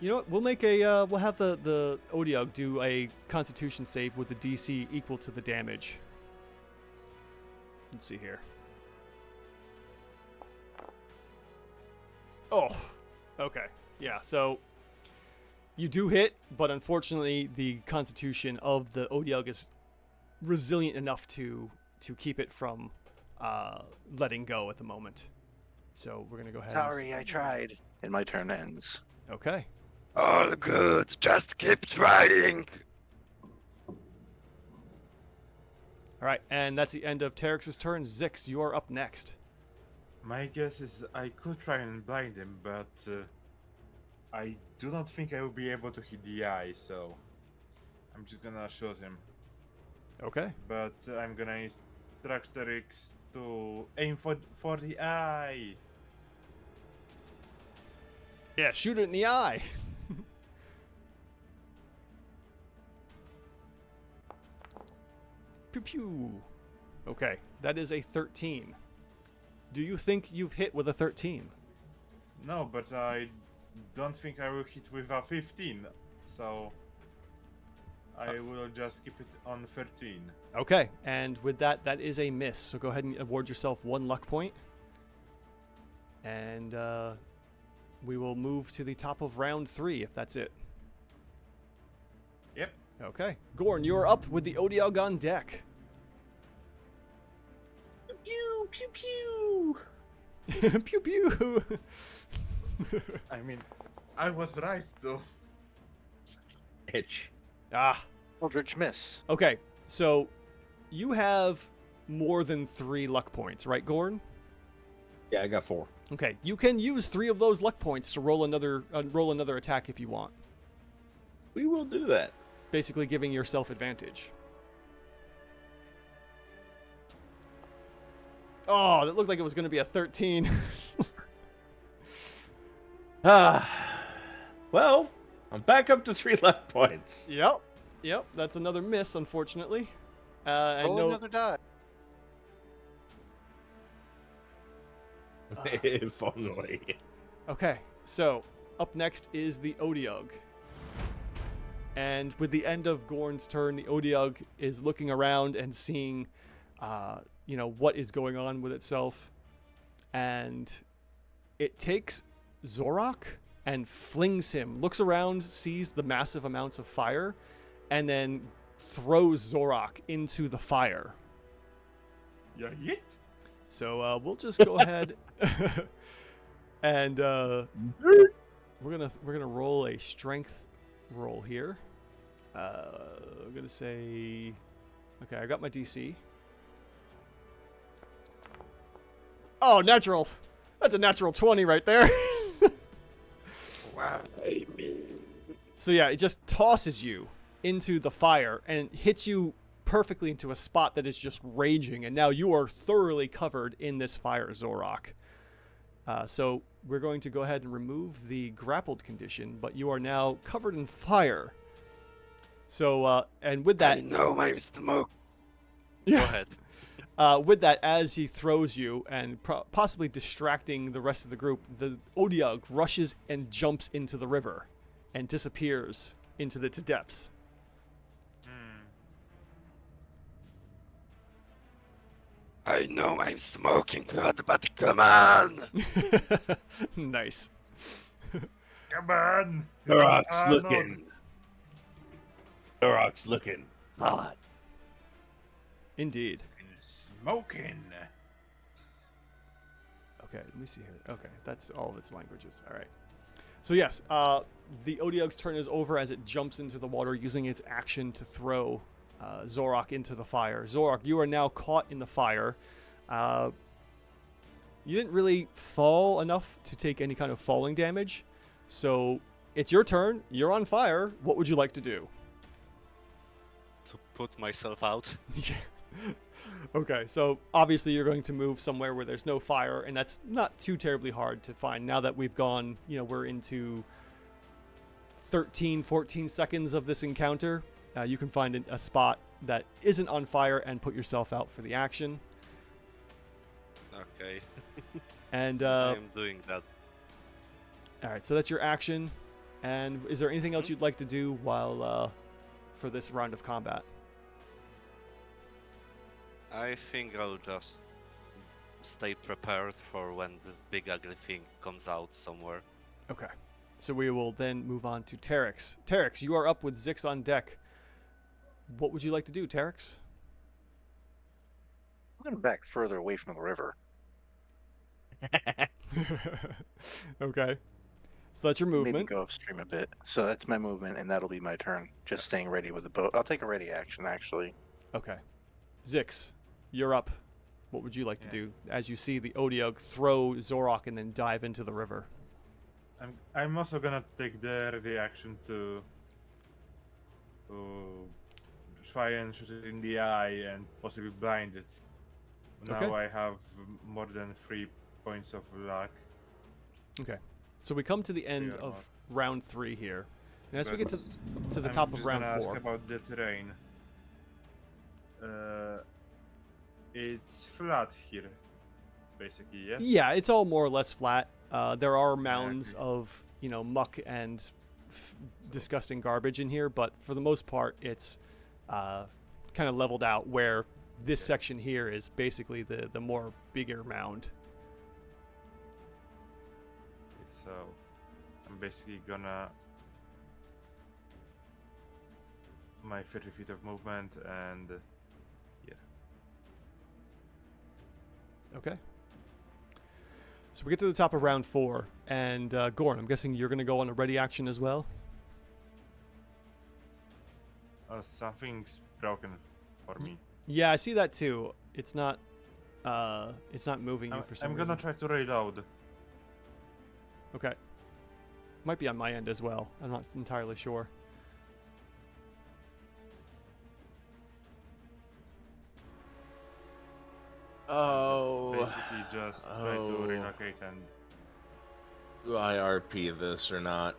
know what? We'll make a we'll have the Odiog do a Constitution save with the DC equal to the damage. Let's see here. Oh, okay, yeah. So you do hit, but unfortunately, the Constitution of the Odiog is resilient enough to keep it from letting go at the moment. So we're gonna go ahead. Sorry, I tried. And my turn ends. Okay. All good. Just keep trying. All right, and that's the end of Terex's turn. Zix, you're up next. My guess is I could try and blind him, but I do not think I will be able to hit the eye, so I'm just gonna shoot him. Okay. But I'm gonna instruct Terex to aim for the eye. Yeah, shoot it in the eye. Pew pew. Okay, that is a 13. Do you think you've hit with a 13? No, but I don't think I will hit with a 15, so I will just keep it on 13. Okay, and with that, that is a miss. So go ahead and award yourself 1 luck point. And we will move to the top of round 3, if that's it. Yep. Okay. Ghorn, you're up with the Odiog on deck. Pew pew pew. Pew pew. I mean, I was right though. Hitch. Ah. Eldritch miss. Okay, so you have more than 3 luck points, right, Ghorn? Yeah, I got 4. Okay, you can use 3 of those luck points to roll another attack if you want. We will do that. Basically giving yourself advantage. Oh, that looked like it was going to be a 13. Well, I'm back up to 3 luck points. Yep. Yep. That's another miss, unfortunately. And Roll no. another die. If only. Okay. So up next is the Odiug. And with the end of Ghorn's turn, the Odiug is looking around and seeing, what is going on with itself. And it takes Zorak and flings him, looks around, sees the massive amounts of fire, and then throws Zorak into the fire. Yeah, yeet. So we'll just go ahead and we're gonna roll a strength roll here. I'm gonna say, okay, I got my DC. Oh, natural! That's a natural 20 right there. Why me? So yeah, it just tosses you into the fire and hits you perfectly into a spot that is just raging, and now you are thoroughly covered in this fire, Zorak. So we're going to go ahead and remove the grappled condition, but you are now covered in fire. So, and with that... I know my smoke. Go ahead. With that, as he throws you and possibly distracting the rest of the group, the Odiug rushes and jumps into the river and disappears into the depths. I know I'm smoking good, but come on. Nice. Come on. Zorak's No. looking. Zorak's looking hot. Indeed. Smoking. Okay, let me see here. Okay, that's all of its languages. All right. So yes, the Odiug's turn is over as it jumps into the water, using its action to throw Zorak into the fire. Zorak, you are now caught in the fire. You didn't really fall enough to take any kind of falling damage, so it's your turn. You're on fire. What would you like to do? To put myself out. Okay, so obviously you're going to move somewhere where there's no fire, and that's not too terribly hard to find. Now that we've gone, we're into 13, 14 seconds of this encounter, you can find a spot that isn't on fire and put yourself out for the action. Okay. And I'm doing that. all right, so that's your action. And is there anything else you'd like to do while for this round of combat? I think I'll just stay prepared for when this big ugly thing comes out somewhere. Okay, so we will then move on to Terex. Terex, you are up with Zix on deck. What would you like to do, Terex? I'm going back further away from the river. Okay, so that's your Maybe movement. go upstream a bit. So that's my movement, and that'll be my turn. Just staying ready with the boat. I'll take a ready action, actually. Okay, Zix, you're up. What would you like to do as you see the Odiug throw Zorak and then dive into the river? I'm also gonna take the ready action to try and shoot it in the eye and possibly blind it. Now Okay. I have more than 3 points of luck. Okay, so we come to the end Yeah, of round 3 here, and as we get But to the I'm top of just round gonna 4. ask about the terrain. It's flat here, basically, yes? Yeah, it's all more or less flat. There are mounds Exactly. of, muck and disgusting garbage in here, but for the most part, it's kind of leveled out where this section here is basically the more bigger mound. So I'm basically gonna my 30 feet of movement and Okay. So we get to the top of round 4, and Ghorn, I'm guessing you're going to go on a ready action as well? something's broken for me. Yeah, I see that too. It's not moving you I'm, for some I'm reason. gonna try to reload. Okay. Might be on my end as well. I'm not entirely sure. Oh. just try to Oh. relocate and Do I RP this or not?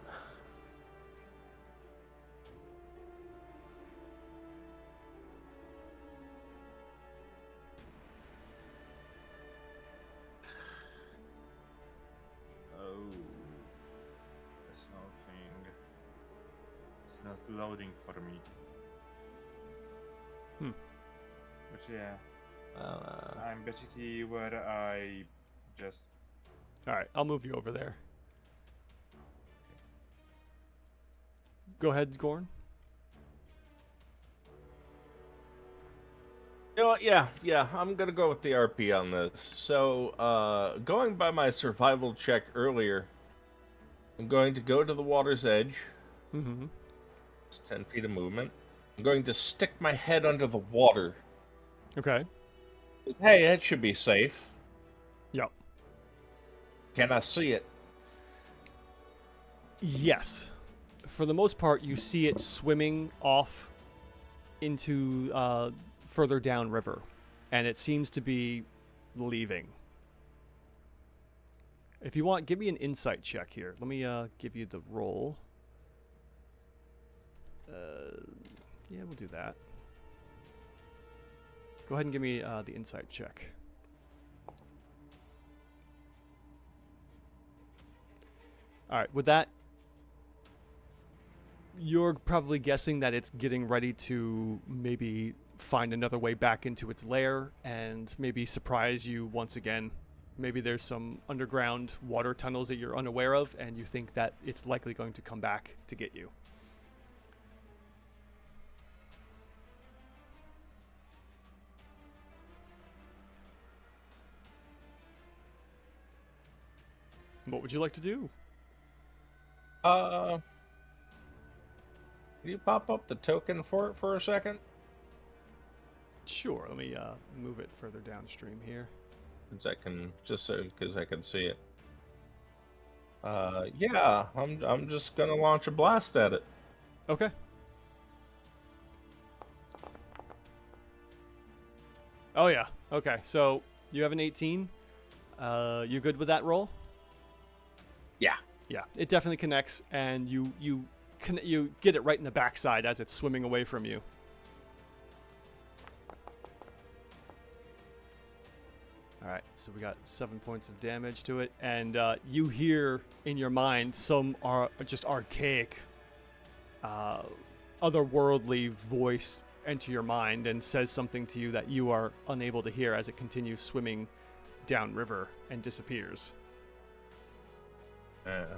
oh, something. It's not loading for me. Hmm. But yeah, I'm basically where I just. All right, I'll move you over there. Go ahead, Ghorn. You know what? Yeah, I'm gonna go with the RP on this. So, going by my survival check earlier, I'm going to go to the water's edge. Mm-hmm. It's 10 feet of movement. I'm going to stick my head under the water. Okay. Hey, that should be safe. Yep. Can I see it? Yes. For the most part, you see it swimming off into further down river, and it seems to be leaving. If you want, give me an insight check here. Let me give you the roll. Yeah, we'll do that. Go ahead and give me the insight check. All right, with that, you're probably guessing that it's getting ready to maybe find another way back into its lair and maybe surprise you once again. Maybe there's some underground water tunnels that you're unaware of, and you think that it's likely going to come back to get you. What would you like to do? Can you pop up the token for it for a second? Sure, let me move it further downstream here. Because I can see it. Yeah, I'm just gonna launch a blast at it. Okay. Oh yeah. Okay. So you have an 18. You good with that roll? Yeah. Yeah. It definitely connects, and you get it right in the backside as it's swimming away from you. All right. So we got 7 points of damage to it, and you hear in your mind some just archaic, otherworldly voice enter your mind and says something to you that you are unable to hear as it continues swimming downriver and disappears.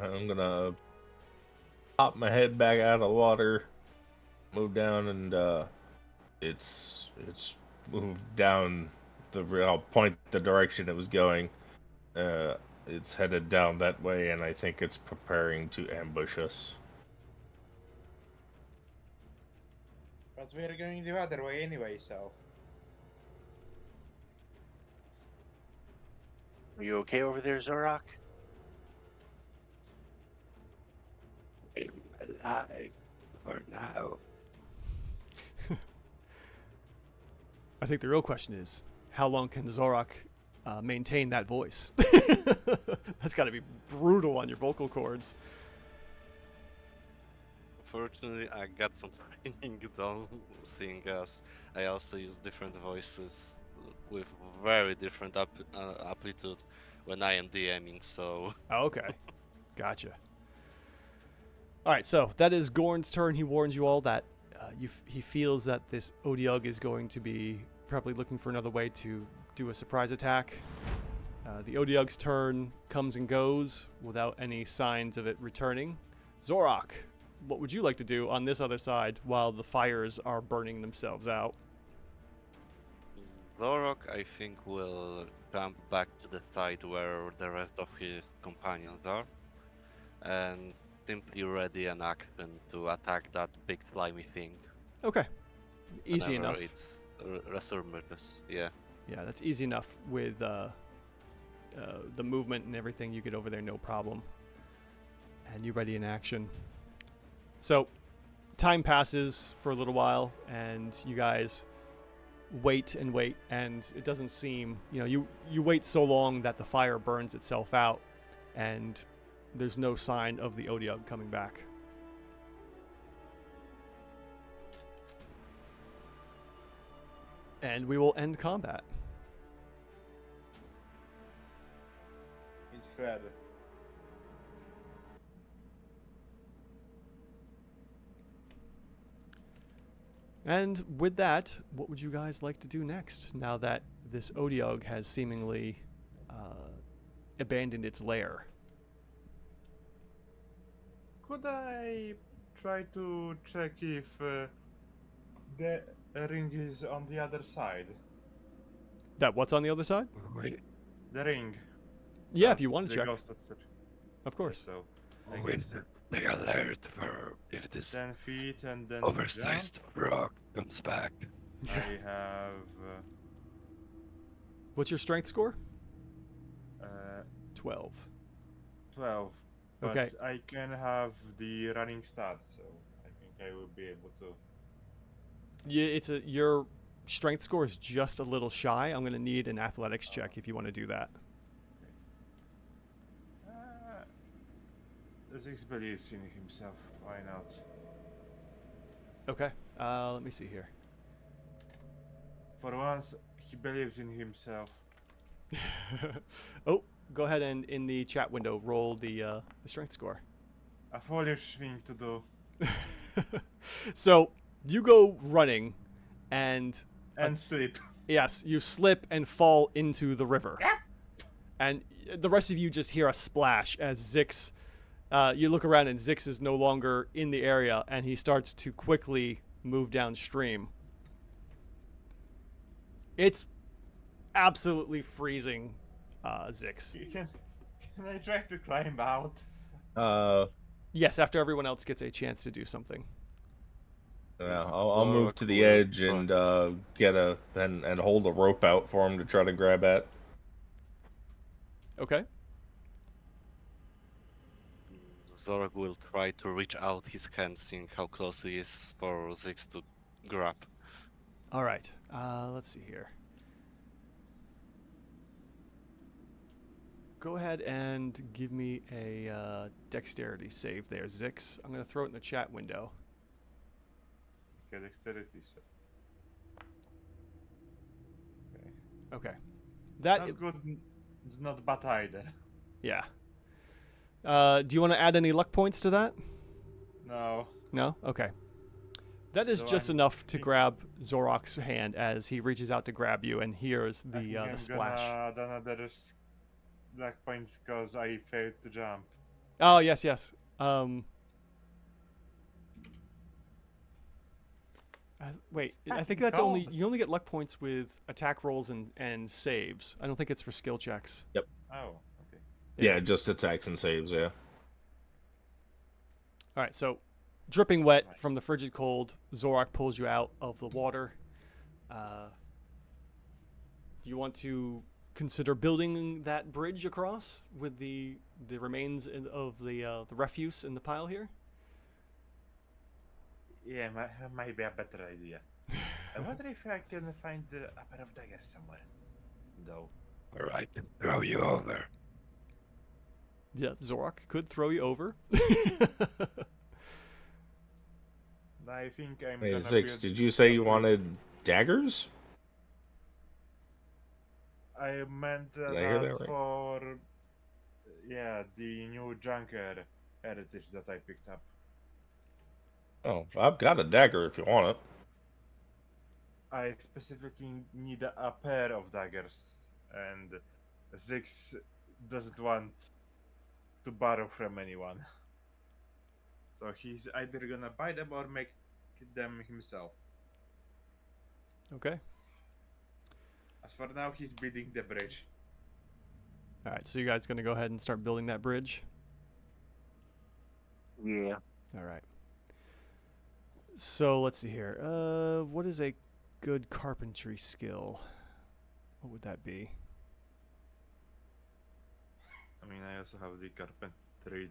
I'm gonna pop my head back out of the water, move down, and it's moved down I'll point the direction it was going. It's headed down that way, and I think it's preparing to ambush us. But we're going the other way anyway, so. Are you okay over there, Zorok? I'm alive for now. I think the real question is, how long can Zorok maintain that voice? That's got to be brutal on your vocal cords. Fortunately, I got some training done, seeing as I also use different voices with very different amplitude when I am DMing, so... Oh, okay. Gotcha. All right, so that is Ghorn's turn. He warns you all that he feels that this Odiug is going to be probably looking for another way to do a surprise attack. The Odiug's turn comes and goes without any signs of it returning. Zorok, what would you like to do on this other side while the fires are burning themselves out? Zorok, I think, will jump back to the side where the rest of his companions are, and simply ready an action to attack that big slimy thing. Okay. Easy whenever enough. It's resurfaces, yeah. Yeah, that's easy enough with the movement and everything. You get over there, no problem. And you ready in action. So, time passes for a little while, and you guys wait and wait, and it doesn't seem, you wait so long that the fire burns itself out, and there's no sign of the Odiug coming back. And we will end combat. It's fed. And with that, what would you guys like to do next, now that this Odiug has seemingly abandoned its lair? Could I try to check if the ring is on the other side? That what's on the other side? Wait, The ring. Yeah, that if you want to the check. ghost was searching. Of course. So, I wait, guess they alert for if this 10 feet and then oversized rock comes back. jump. I have What's your strength score? uh, 12. 12. But Okay. I can have the running start, so I think I will be able to. Yeah, your strength score is just a little shy. I'm going to need an athletics check if you want to do that. Zix believes in himself. Why not? Okay. Let me see here. For once, he believes in himself. Oh, go ahead and in the chat window roll the strength score. A foolish thing to do. So you go running, and And sleep. yes, you slip and fall into the river. And the rest of you just hear a splash as Zix. You look around and Zix is no longer in the area, and he starts to quickly move downstream. It's absolutely freezing, Zix. Can I try to climb out? Yes, after everyone else gets a chance to do something. Yeah, I'll move to the edge and get and hold a rope out for him to try to grab at. Okay. Zorak will try to reach out his hand, seeing how close he is for Zix to grab. All right. Let's see here. Go ahead and give me a dexterity save there, Zix. I'm going to throw it in the chat window. Okay, dexterity. Okay. Okay. That Not good, not bad either. yeah. Do you want to add any luck points to that? No. No? Okay. That is So just I'm enough to think- grab Zorok's hand as he reaches out to grab you and hears I think the I'm splash. gonna add another black points because I failed to jump. Oh, yes, yes. Wait, I think that's only you only get luck points with attack rolls and saves. I don't think it's for skill checks. Oh, okay. Yeah, just attacks and saves, yeah. All right, so dripping wet from the frigid cold, Zorak pulls you out of the water. Do you want to consider building that bridge across with the remains of the refuse in the pile here? Yeah, might be a better idea. I wonder if I can find a pair of daggers somewhere. Though. Alright, throw you over. Yeah, Zorak could throw you over. I think I'm Hey, gonna Zix, build did you say a you bridge. wanted daggers? I meant Did I hear that right? for the new junker heritage that I picked up. Oh, I've got a dagger if you want it. I specifically need a pair of daggers, and Zix doesn't want to borrow from anyone. So he's either gonna buy them or make them himself. Okay. As for now, he's building the bridge. All right, so you guys gonna go ahead and start building that bridge? Yeah. All right. So let's see here. What is a good carpentry skill? What would that be? I mean, I also have the carpentry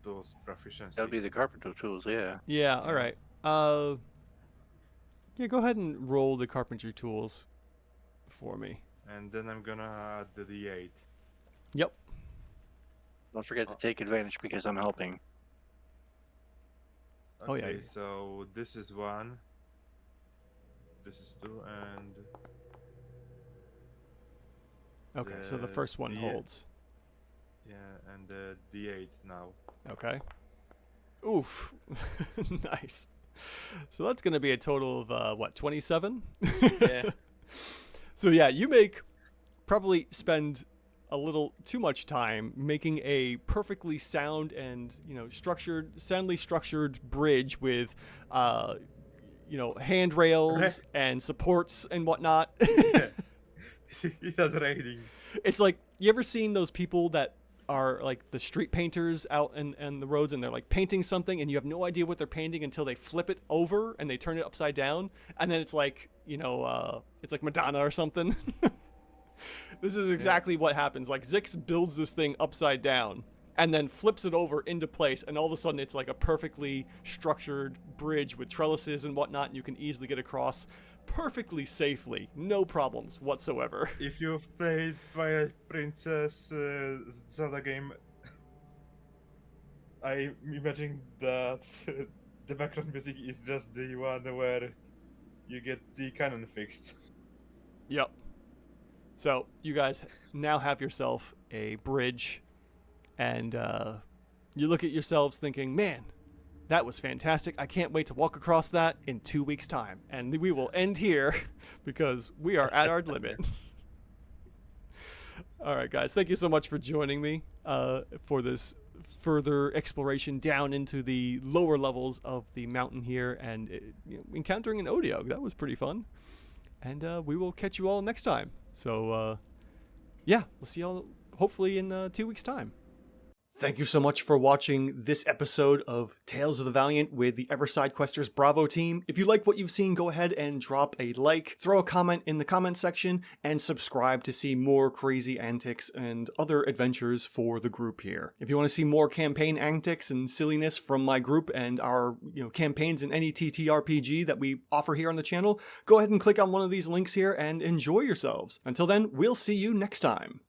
tools proficiency. That'll be the carpenter tools, yeah. Yeah. All right. Yeah, go ahead and roll the carpentry tools for me. And then I'm gonna add the D8. Yep. Don't forget to take advantage because I'm helping. Oh, yeah, Okay, yeah. so this is 1. This is 2, and Okay, so the The first one D- holds. yeah, and the D8 now. Okay. Oof. Nice. So that's going to be a total of, what, 27? Yeah. So yeah, you probably spend a little too much time making a perfectly sound and, soundly structured bridge with, handrails and supports and whatnot. It was raining. It's like, you ever seen those people that are like the street painters out in the roads, and they're like painting something and you have no idea what they're painting until they flip it over and they turn it upside down, and then it's like, it's like Madonna or something. This is exactly what happens. Like, Zix builds this thing upside down and then flips it over into place, and all of a sudden it's like a perfectly structured bridge with trellises and whatnot, and you can easily get across perfectly safely, no problems whatsoever. If you've played Twilight Princess Zelda game, I imagine that the background music is just the one where you get the cannon fixed. Yep. So you guys now have yourself a bridge, and you look at yourselves thinking, man, that was fantastic. I can't wait to walk across that in 2 weeks' time. And we will end here because we are at our limit. All right, guys. Thank you so much for joining me for this further exploration down into the lower levels of the mountain here, and encountering an Odiog. That was pretty fun. And we will catch you all next time. So, yeah, we'll see y'all hopefully in 2 weeks' time. Thank you so much for watching this episode of Tales of the Valiant with the Everside Questers Bravo team. If you like what you've seen, go ahead and drop a like, throw a comment in the comment section, and subscribe to see more crazy antics and other adventures for the group here. If you want to see more campaign antics and silliness from my group and our campaigns in any TTRPG that we offer here on the channel, go ahead and click on one of these links here and enjoy yourselves. Until then, we'll see you next time.